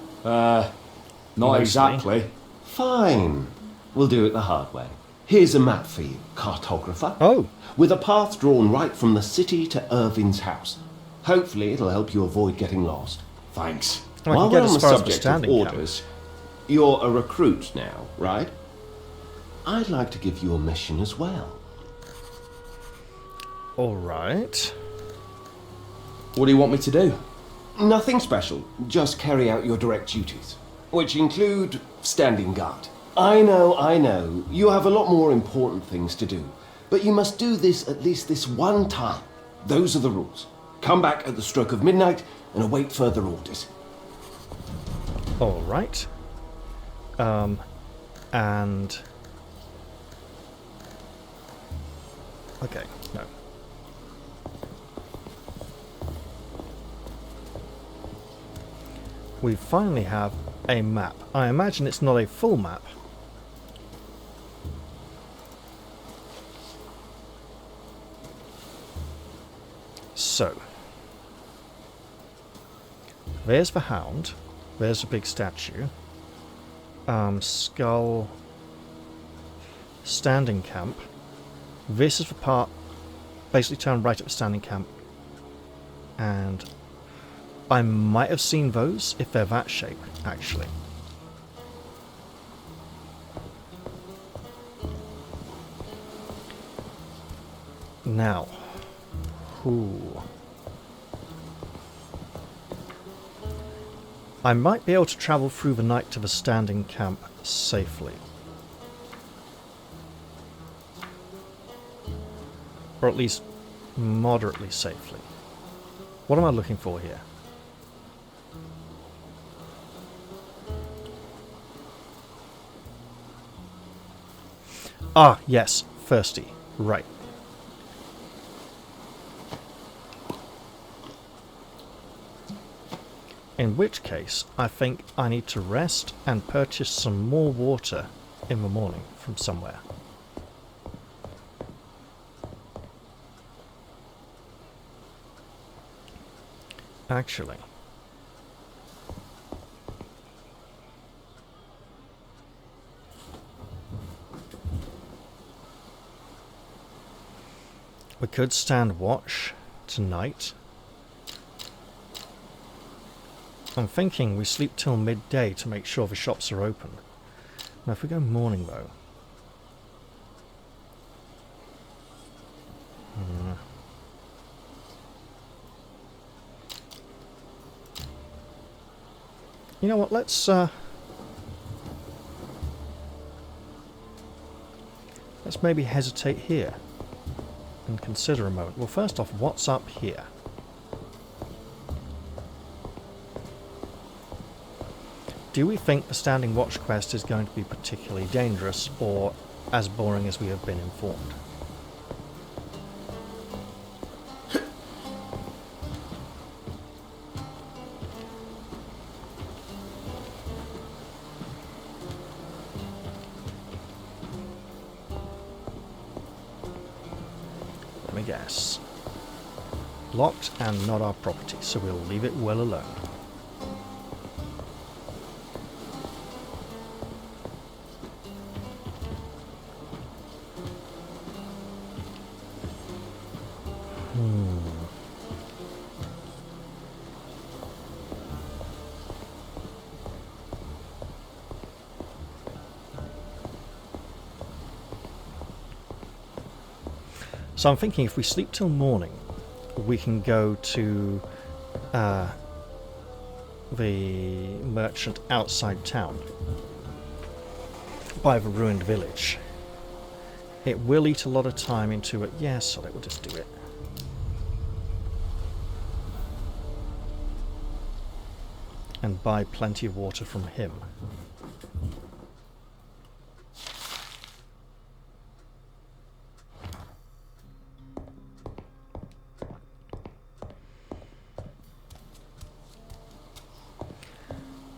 Not Mostly. exactly. Fine. We'll do it the hard way. Here's a map for you, cartographer. Oh. With a path drawn right from the city to Irvin's house. Hopefully it'll help you avoid getting lost. Thanks. Oh, I While can get we're on as the far as the subject of standing camp. orders, you're a recruit now, right? I'd like to give you a mission as well. Alright. What do you want me to do? Nothing special, just carry out your direct duties, which include standing guard. I know, you have a lot more important things to do, but you must do this at least this one time. Those are the rules. Come back at the stroke of midnight and await further orders. Alright. And... Okay, no. We finally have a map. I imagine it's not a full map. So, there's the Hound. There's a big statue. Skull. Standing camp. This is the part. Basically turn right at the standing camp. And I might have seen those if they're that shape, actually. Now. Ooh. I might be able to travel through the night to the standing camp safely. Or at least moderately safely. What am I looking for here? Ah, yes, thirsty. Right. In which case, I think I need to rest and purchase some more water in the morning from somewhere. Actually, we could stand watch tonight. I'm thinking we sleep till midday to make sure the shops are open. Now if we go morning though... You know what, let's maybe hesitate here and consider a moment. Well, first off, what's up here? Do we think the standing watch quest is going to be particularly dangerous or as boring as we have been informed? guess. Locked and not our property, so we'll leave it well alone. So I'm thinking if we sleep till morning, we can go to the merchant outside town by the ruined village. It will eat a lot of time into it. Yeah, so we'll just do it. And buy plenty of water from him.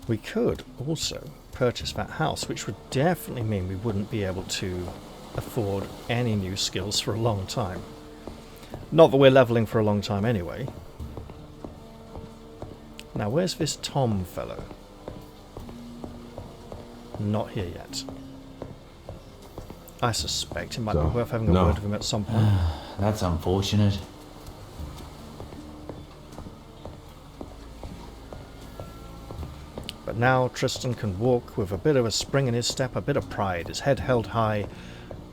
We could also purchase that house, which would definitely mean we wouldn't be able to afford any new skills for a long time. Not that we're leveling for a long time anyway. Now, where's this Tom fellow? Not here yet. I suspect it might be worth having a word with him at some point. That's unfortunate. But now Tristan can walk with a bit of a spring in his step, a bit of pride, his head held high,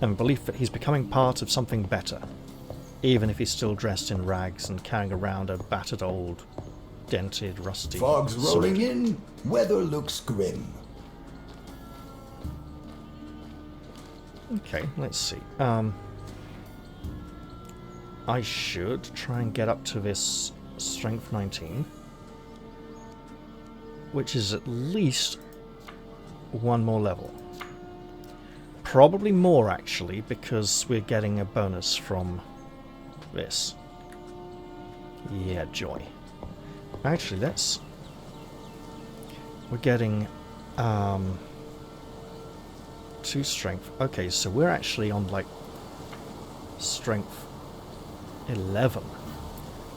and belief that he's becoming part of something better, even if he's still dressed in rags and carrying around a battered old, dented, rusty Fog's rolling sword. in, weather looks grim. Okay, let's see. I should try and get up to this strength 19. Which is at least one more level. Probably more, actually, because we're getting a bonus from this. Yeah, joy. Actually, let's... We're getting 2 strength. Okay, so we're actually on, like, strength 11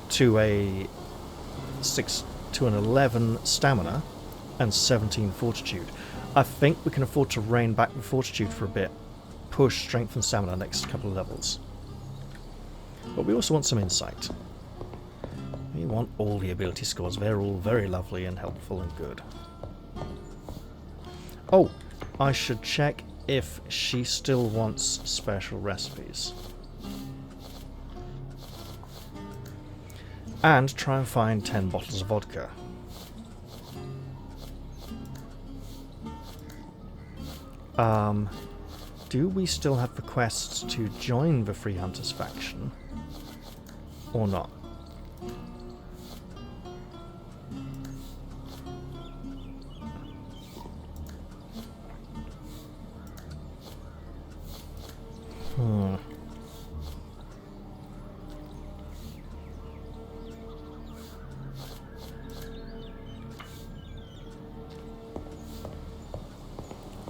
to a 6... to an 11 stamina and 17 fortitude. I think we can afford to rein back the fortitude for a bit, push strength and stamina next couple of levels. But we also want some insight. We want all the ability scores. They're all very lovely and helpful and good. Oh, I should check if she still wants special recipes. And try and find 10 bottles of vodka. Do we still have the quests to join the Free Hunters faction? Or not?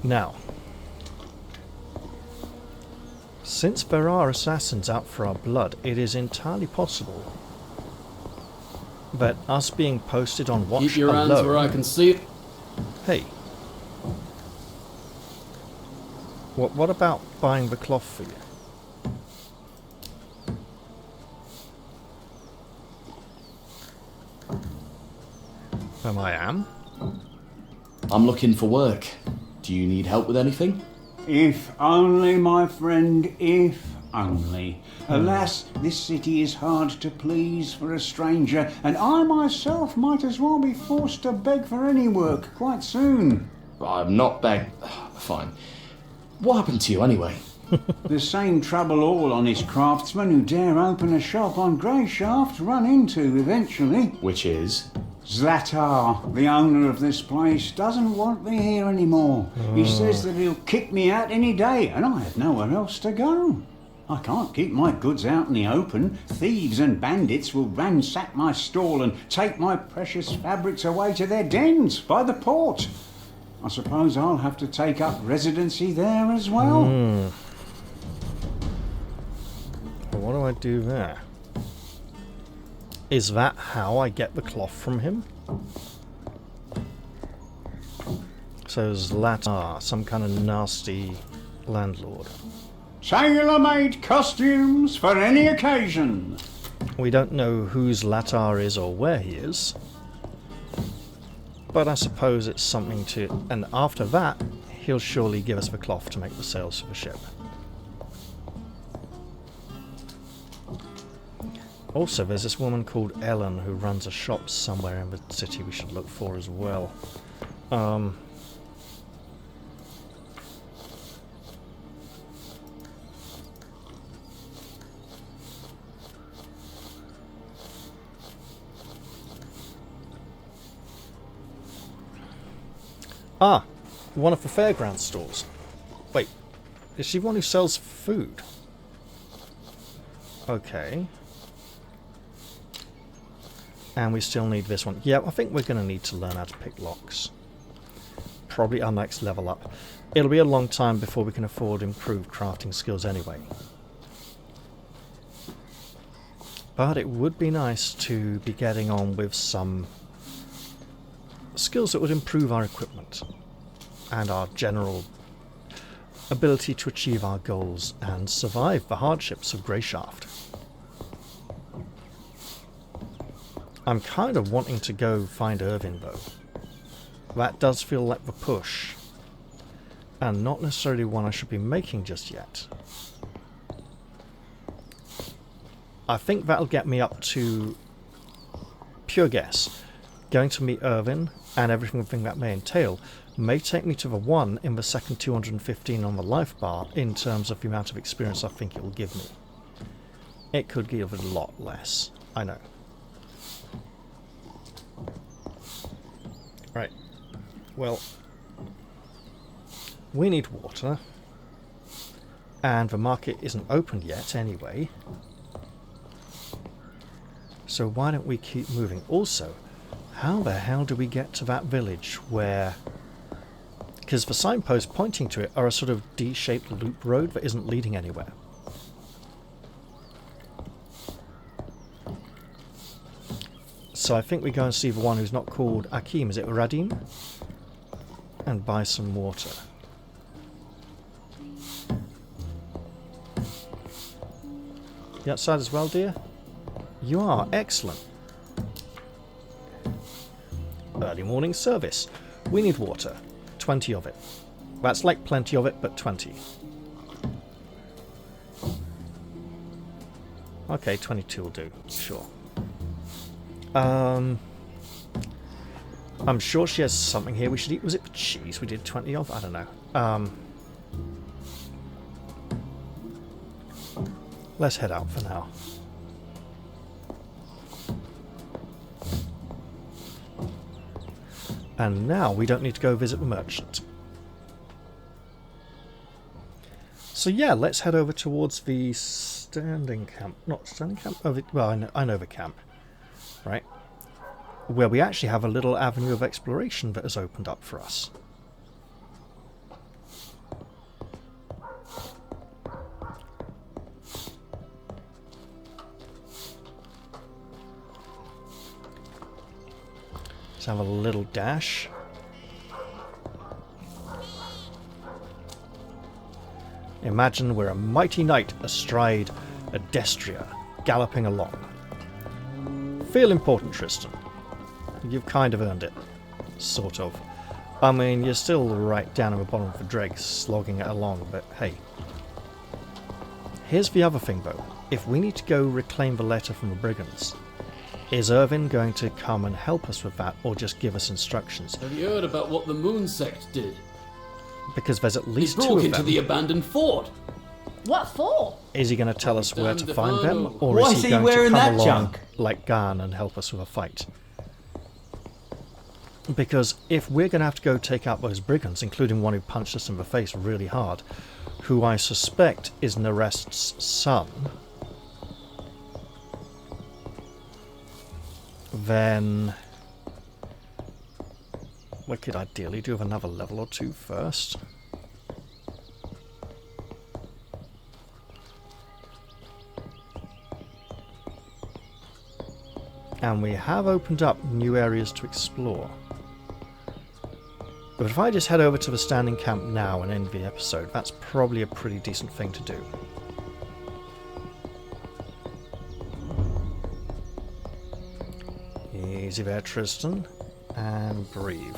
Now, since there are assassins out for our blood, it is entirely possible that us being posted on watch Keep your alone... hands where I can see it. Hey. What about buying the cloth for you? I am? I'm looking for work. Do you need help with anything? If only, my friend, if only. Alas, this city is hard to please for a stranger, and I myself might as well be forced to beg for any work quite soon. I'm not Fine. What happened to you anyway? The same trouble all honest craftsmen who dare open a shop on Greyshaft run into eventually. Which is? Zlatar, the owner of this place, doesn't want me here anymore. He says that he'll kick me out any day, and I have nowhere else to go. I can't keep my goods out in the open. Thieves and bandits will ransack my stall and take my precious fabrics away to their dens by the port. I suppose I'll have to take up residency there as well. What do I do there? Is that how I get the cloth from him? So Zlatar, some kind of nasty landlord. Tailor-made costumes for any occasion. We don't know who Zlatar is or where he is. But I suppose it's something to... And after that, he'll surely give us the cloth to make the sails for the ship. Also, there's this woman called Ellen who runs a shop somewhere in the city we should look for as well. Ah, one of the fairground stores. Wait, is she one who sells food? Okay. And we still need this one. Yeah, I think we're going to need to learn how to pick locks. Probably our next level up. It'll be a long time before we can afford improved crafting skills anyway. But it would be nice to be getting on with some skills that would improve our equipment and our general ability to achieve our goals and survive the hardships of Greyshaft. I'm kind of wanting to go find Irvin though. That does feel like the push, and not necessarily one I should be making just yet. I think that'll get me up to, pure guess, going to meet Irvin and everything that may entail may take me to the 1 in the second 215 on the life bar in terms of the amount of experience I think it will give me. It could give it a lot less, I know. Right, well, we need water, and the market isn't opened yet anyway, so why don't we keep moving? Also, how the hell do we get to that village where... Because the signposts pointing to it are a sort of D-shaped loop road that isn't leading anywhere. So I think we go and see the one who's not called Akim, is it Radim? And buy some water. You outside as well, dear? You are, excellent. Early morning service. We need water. 20 of it. That's like plenty of it, but 20. Okay, 22 will do. Sure. I'm sure she has something here we should eat. Was it the cheese we did 20 of? I don't know. Let's head out for now. And now we don't need to go visit the merchant. So yeah, let's head over towards the standing camp. Not standing camp? Oh, well, I know the camp. Right? Where we actually have a little avenue of exploration that has opened up for us. Let's have a little dash. Imagine we're a mighty knight astride a Destria, galloping along. Feel important, Tristan. You've kind of earned it. Sort of. I mean, you're still right down at the bottom of the dregs, slogging it along, but hey. Here's the other thing, though. If we need to go reclaim the letter from the brigands, is Irvin going to come and help us with that, or just give us instructions? Have you heard about what the Moon Sect did? Because there's at least He two broke of into them. the abandoned fort. What for? Is he going to tell us where to Damned if find I them, know. or Why is is he he going to wearing come that along junk? like Garn and help us with a fight? Because if we're going to have to go take out those brigands, including one who punched us in the face really hard, who I suspect is Narest's son, then we could ideally do another level or two first. And we have opened up new areas to explore. But if I just head over to the standing camp now and end the episode, that's probably a pretty decent thing to do. Easy there, Tristan. And breathe.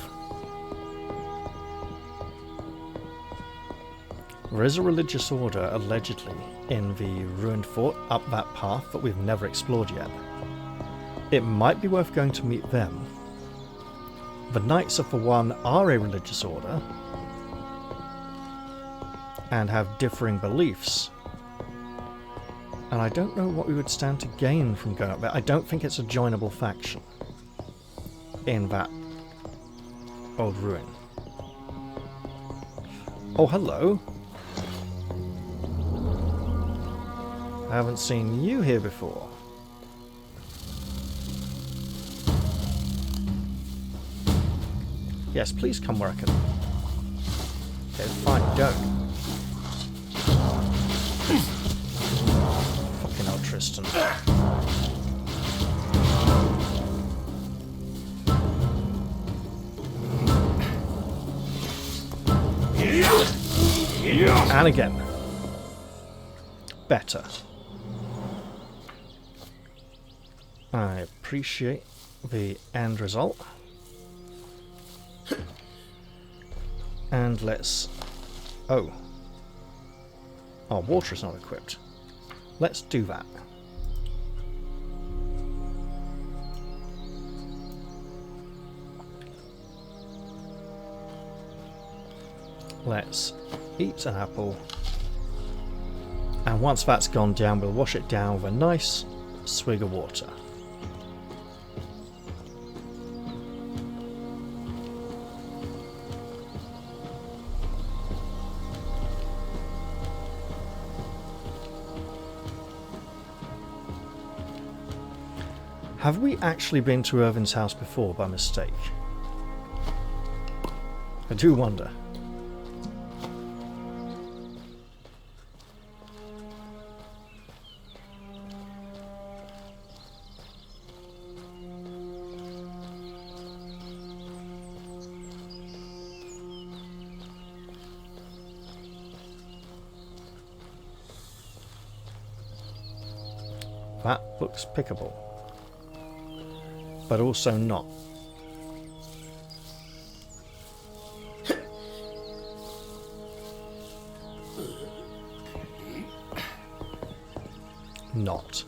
There is a religious order, allegedly, in the ruined fort up that path that we've never explored yet. It might be worth going to meet them. The Knights of the One are a religious order and have differing beliefs. And I don't know what we would stand to gain from going up there. I don't think it's a joinable faction in that old ruin. Oh, hello. I haven't seen you here before. Yes, please come where I can. Okay, fine, don't. Fucking hell, Tristan. And again. Better. I appreciate the end result. And let's... Oh. Our water is not equipped. Let's do that. Let's eat an apple. And once that's gone down, we'll wash it down with a nice swig of water. Have we actually been to Irvin's house before by mistake? I do wonder. That looks pickable. But also not. Not.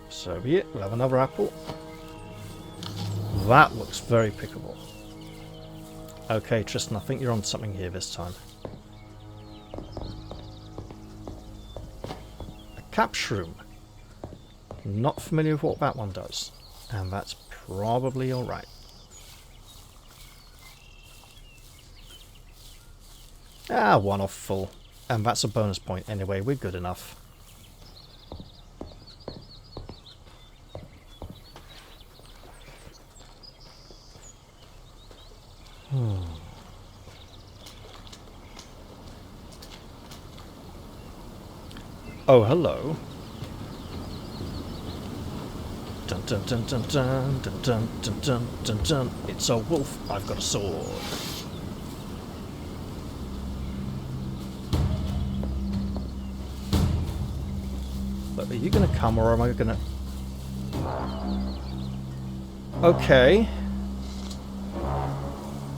So be it. We'll have another apple. That looks very pickable. Okay, Tristan, I think you're on something here this time. A cap shroom. Not familiar with what that one does. And that's probably alright. Ah, one off full. And that's a bonus point anyway, we're good enough. Oh, hello. Dun dun dun dun dun dun dun dun dun dun dun. It's a wolf. I've got a sword. But are you going to come or am I going to... Okay.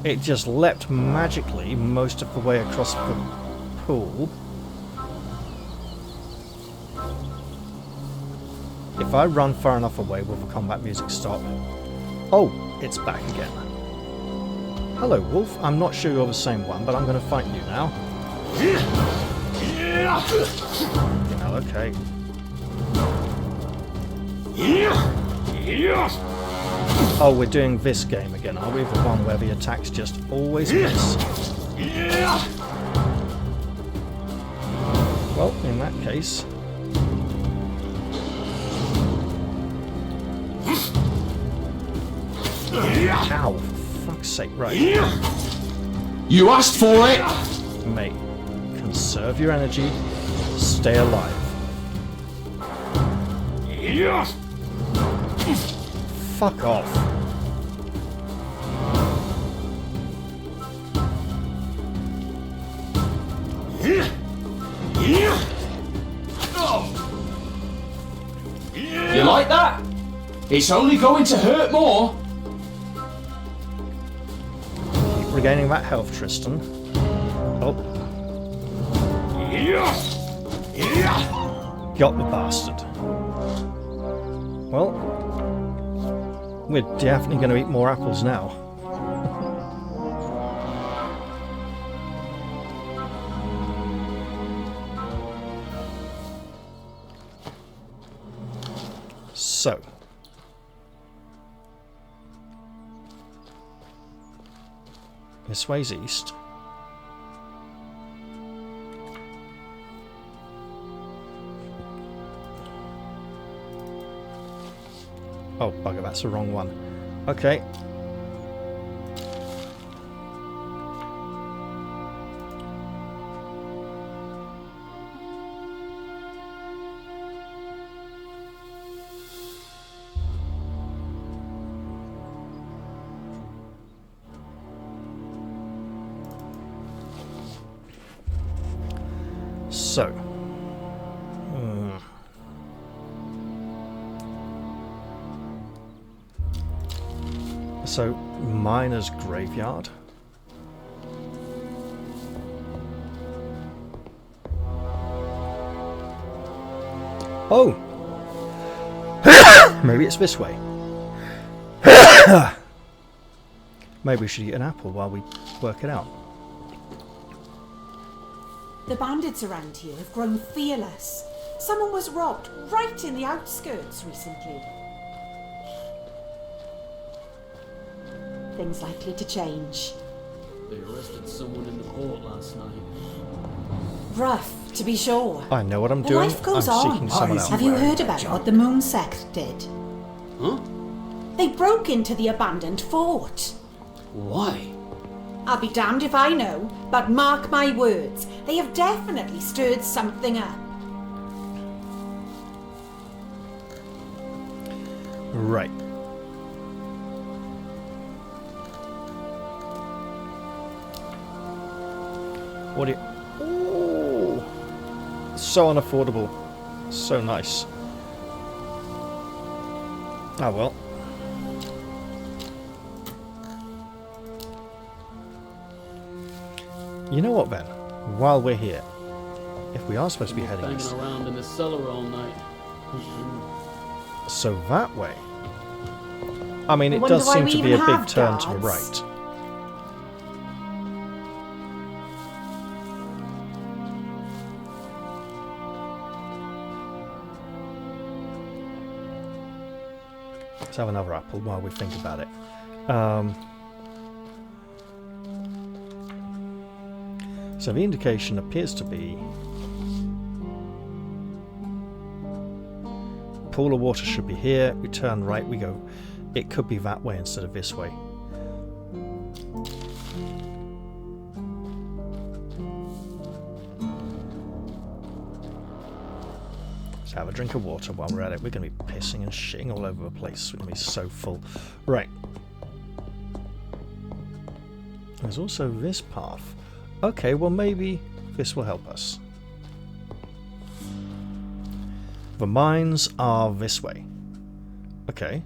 It just leapt magically most of the way across the pool. If I run far enough away, will the combat music stop? Oh, it's back again. Hello, wolf. I'm not sure you're the same one, but I'm going to fight you now. You know, okay. Oh, we're doing this game again, are we? The one where the attacks just always miss. Well, in that case... Ow, for fuck's sake, right. You asked for it! Mate, conserve your energy, stay alive. Fuck off. You like that? It's only going to hurt more. Keep regaining that health, Tristan. Oh. Got the bastard. Well, we're definitely going to eat more apples now. So. This way's east. Oh, bugger, that's the wrong one. Okay. So. So, miner's graveyard. Oh! Maybe it's this way. Maybe we should eat an apple while we work it out. The bandits around here have grown fearless. Someone was robbed right in the outskirts recently. Things likely to change. They arrested someone in the port last night. Rough, to be sure. I know what I'm But doing. life goes I'm on. seeking someone else. Have you heard about what the Moon Sect did? Huh? They broke into the abandoned fort. Why? I'll be damned if I know, but mark my words, they have definitely stirred something up. Right. What do you... Oh! So unaffordable. So nice. Ah, well. You know what, Ben? While we're here, if we are supposed to be heading Banging east, around in the cellar all night. so that way. I mean, it Wonder does why seem we to be a even big have turn to the guards. right. Let's have another apple while we think about it. So the indication appears to be pool of water should be here. We turn right, we go. It could be that way instead of this way. Let's have a drink of water while we're at it. We're going to be pissing and shitting all over the place. We're going to be so full. Right. There's also this path. Okay, well maybe this will help us. The mines are this way. Okay.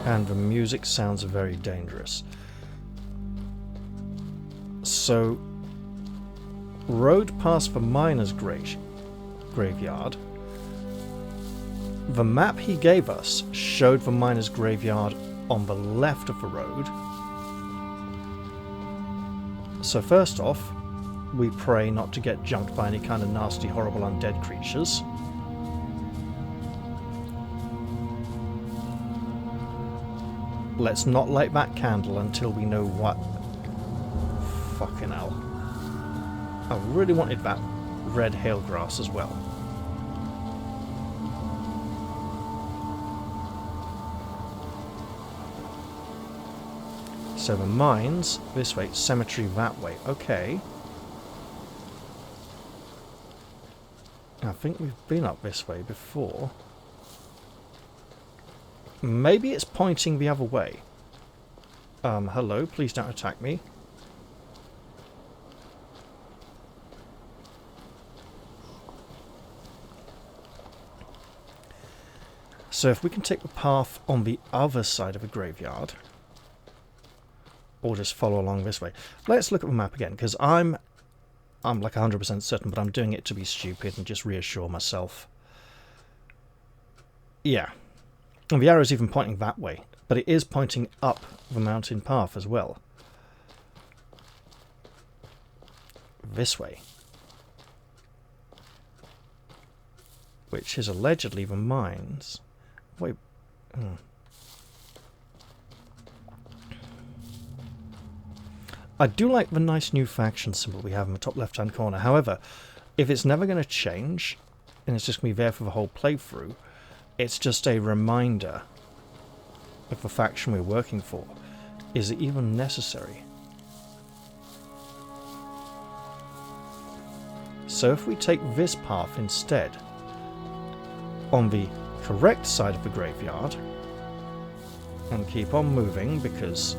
And the music sounds very dangerous. So, road past the miner's graveyard. The map he gave us showed the miner's graveyard on the left of the road. So first off, we pray not to get jumped by any kind of nasty, horrible undead creatures. Let's not light that candle until we know what... Fucking hell. I really wanted that red hail grass as well. Seven mines. This way. Cemetery that way. Okay. I think we've been up this way before. Maybe it's pointing the other way. Hello, please don't attack me. So if we can take the path on the other side of the graveyard, or just follow along this way. Let's look at the map again, because I'm like 100% certain, but I'm doing it to be stupid and just reassure myself. Yeah. And the arrow's even pointing that way, but it is pointing up the mountain path as well. This way. Which is allegedly the mines. Wait. I do like the nice new faction symbol we have in the top left-hand corner. However, if it's never going to change, and it's just going to be there for the whole playthrough, it's just a reminder of the faction we're working for. Is it even necessary? So if we take this path instead, on the correct side of the graveyard, and keep on moving, because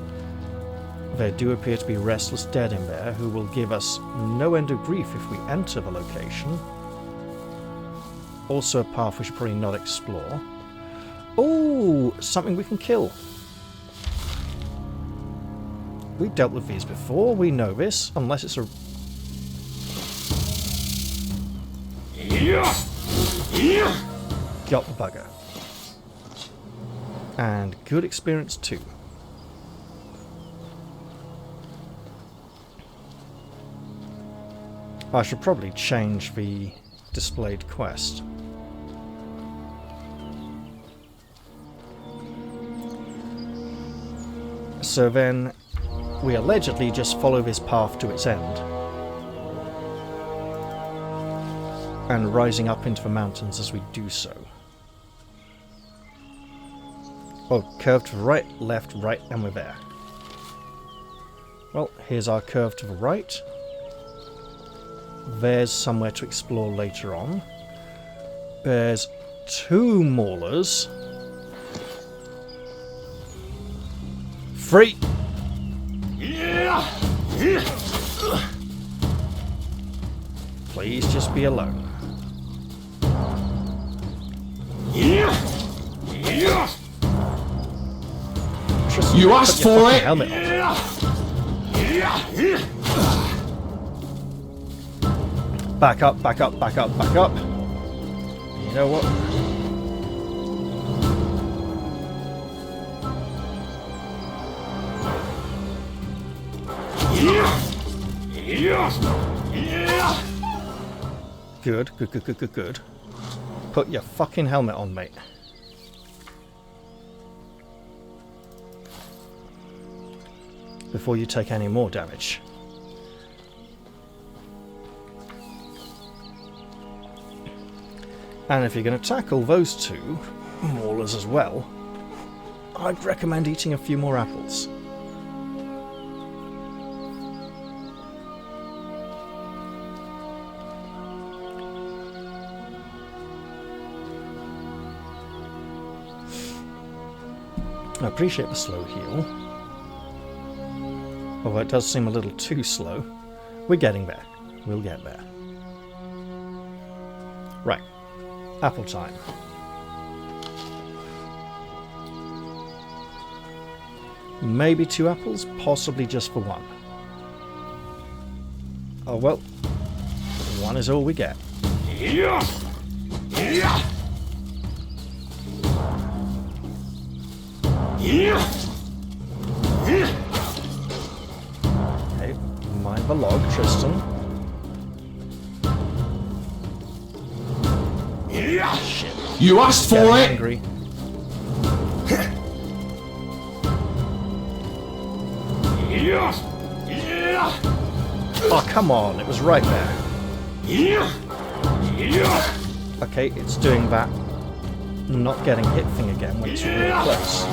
there do appear to be restless dead in there who will give us no end of grief if we enter the location. Also a path we should probably not explore. Oh, something we can kill. We've dealt with these before, we know this, unless it's a... Got the bugger. And good experience too. I should probably change the displayed quest. So then we allegedly just follow this path to its end. And rising up into the mountains as we do so. Oh, curve to the right, left, right, and we're there. Well, here's our curve to the right. There's somewhere to explore later on. There's 2 maulers. 3. Please just be alone. Tristan, you asked for it! Helmet on. Back up, back up, back up, back up. You know what? Good, good, good, good, good, good. Put your fucking helmet on, mate. Before you take any more damage. And if you're going to tackle those 2 maulers as well, I'd recommend eating a few more apples. I appreciate the slow heal. Although it does seem a little too slow. We're getting there. We'll get there. Right. Apple time. Maybe 2 apples, possibly just for 1. Oh well. 1 is all we get. Okay, mind the log, Tristan. Shit. You asked for it! Angry. Oh, come on, it was right there. Okay, it's doing that not getting hit thing again when it's really close.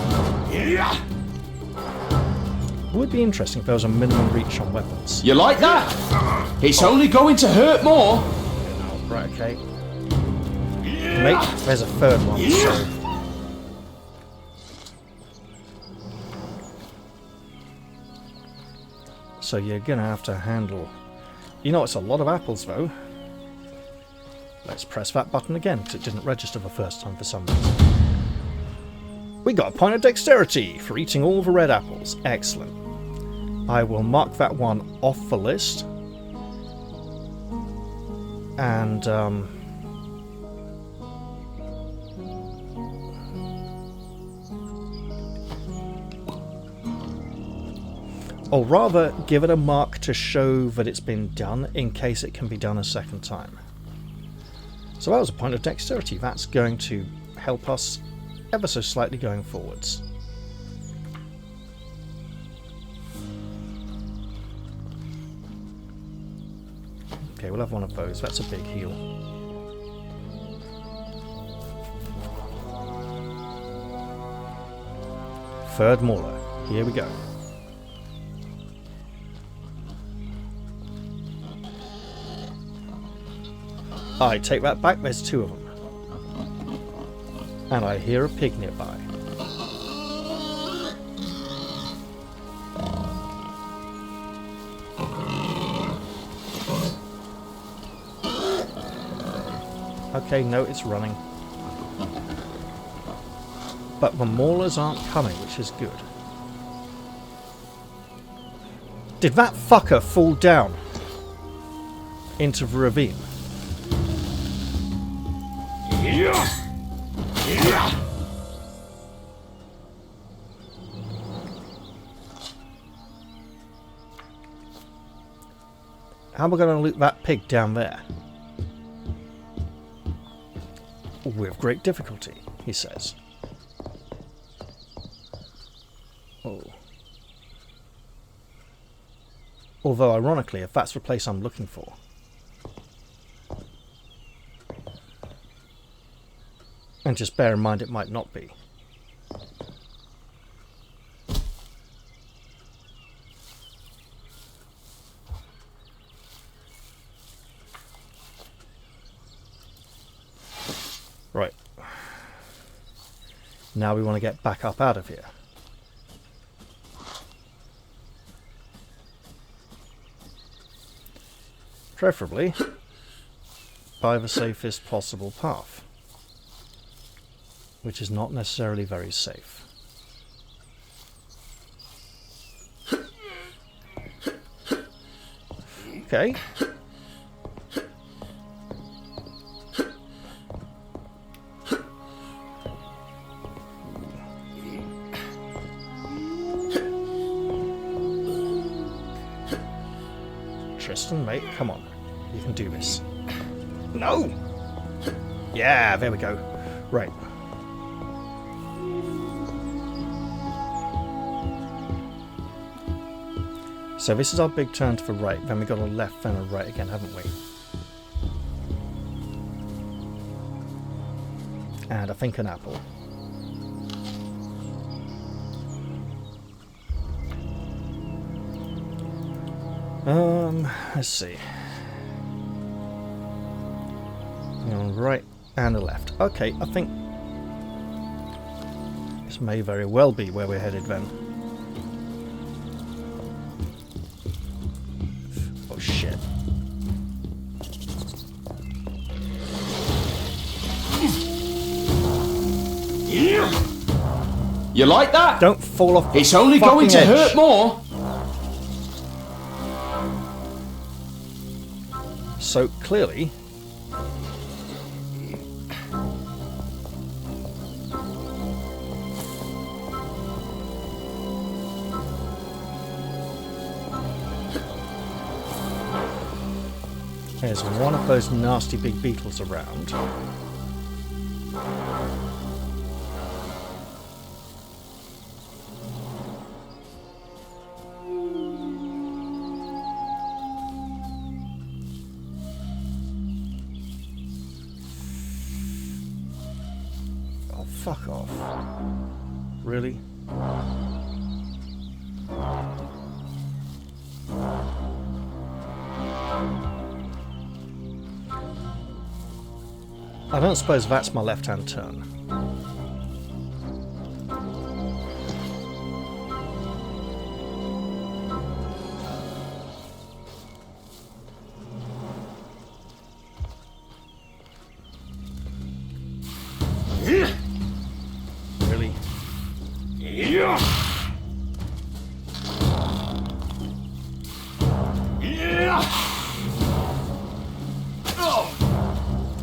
Would be interesting if there was a minimum reach on weapons. You like that? It's only going to hurt more. Right, okay. Mate, there's a third one, so... So you're gonna have to handle... You know, it's a lot of apples, though. Let's press that button again, because it didn't register the first time for some reason. We got a point of dexterity for eating all the red apples. Excellent. I will mark that one off the list. And, or rather, give it a mark to show that it's been done, in case it can be done a second time. So that was a point of dexterity. That's going to help us ever so slightly going forwards. Okay, we'll have one of those. That's a big heal. Third mauler. Here we go. I take that back, there's two of them. And I hear a pig nearby. Okay, no, it's running. But the maulers aren't coming, which is good. Did that fucker fall down into the ravine? How am I going to loot that pig down there? With great difficulty, he says. Oh. Although, ironically, if that's the place I'm looking for. And just bear in mind it might not be. Right. Now we want to get back up out of here. Preferably by the safest possible path. Which is not necessarily very safe. Okay. Tristan, mate, come on. You can do this. No! Yeah, there we go. Right. So this is our big turn to the right, then we got a left, then a right again, haven't we? And I think an apple. Let's see. A right and a left. Okay, I think this may very well be where we're headed then. Oh shit. You like that? Don't fall off. It's only going to hurt more. So clearly, there's one of those nasty big beetles around. Fuck off. Really? I don't suppose that's my left-hand turn. Really? Ow.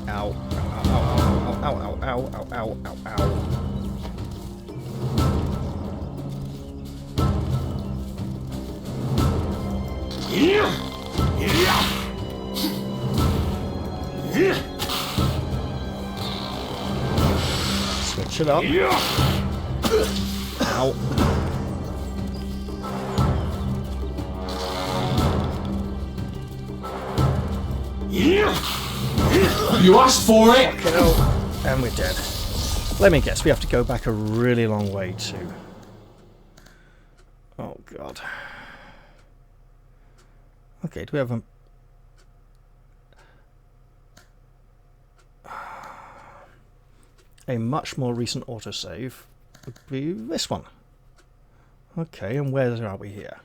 Ow, ow, ow, ow, ow, ow, ow. Switch it up. Ow. You asked for it! Fucking hell. And we're dead. Let me guess, we have to go back a really long way too. Oh god. Okay, do we have a much more recent autosave? Would be this one. Okay, and where are we here?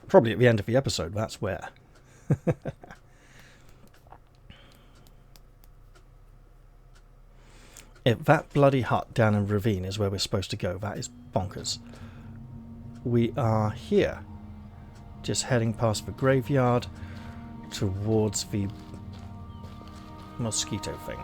Probably at the end of the episode, that's where. If that bloody hut down in Ravine is where we're supposed to go, that is bonkers. We are here. Just heading past the graveyard towards the mosquito thing.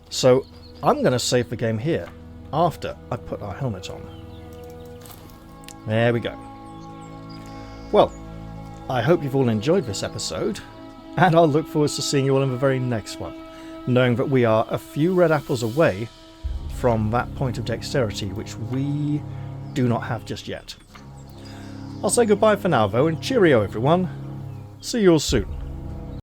So I'm going to save the game here after I put our helmet on. There we go. Well, I hope you've all enjoyed this episode, and I'll look forward to seeing you all in the very next one, knowing that we are a few red apples away from that point of dexterity, which we do not have just yet. I'll say goodbye for now though, and cheerio everyone. See you all soon.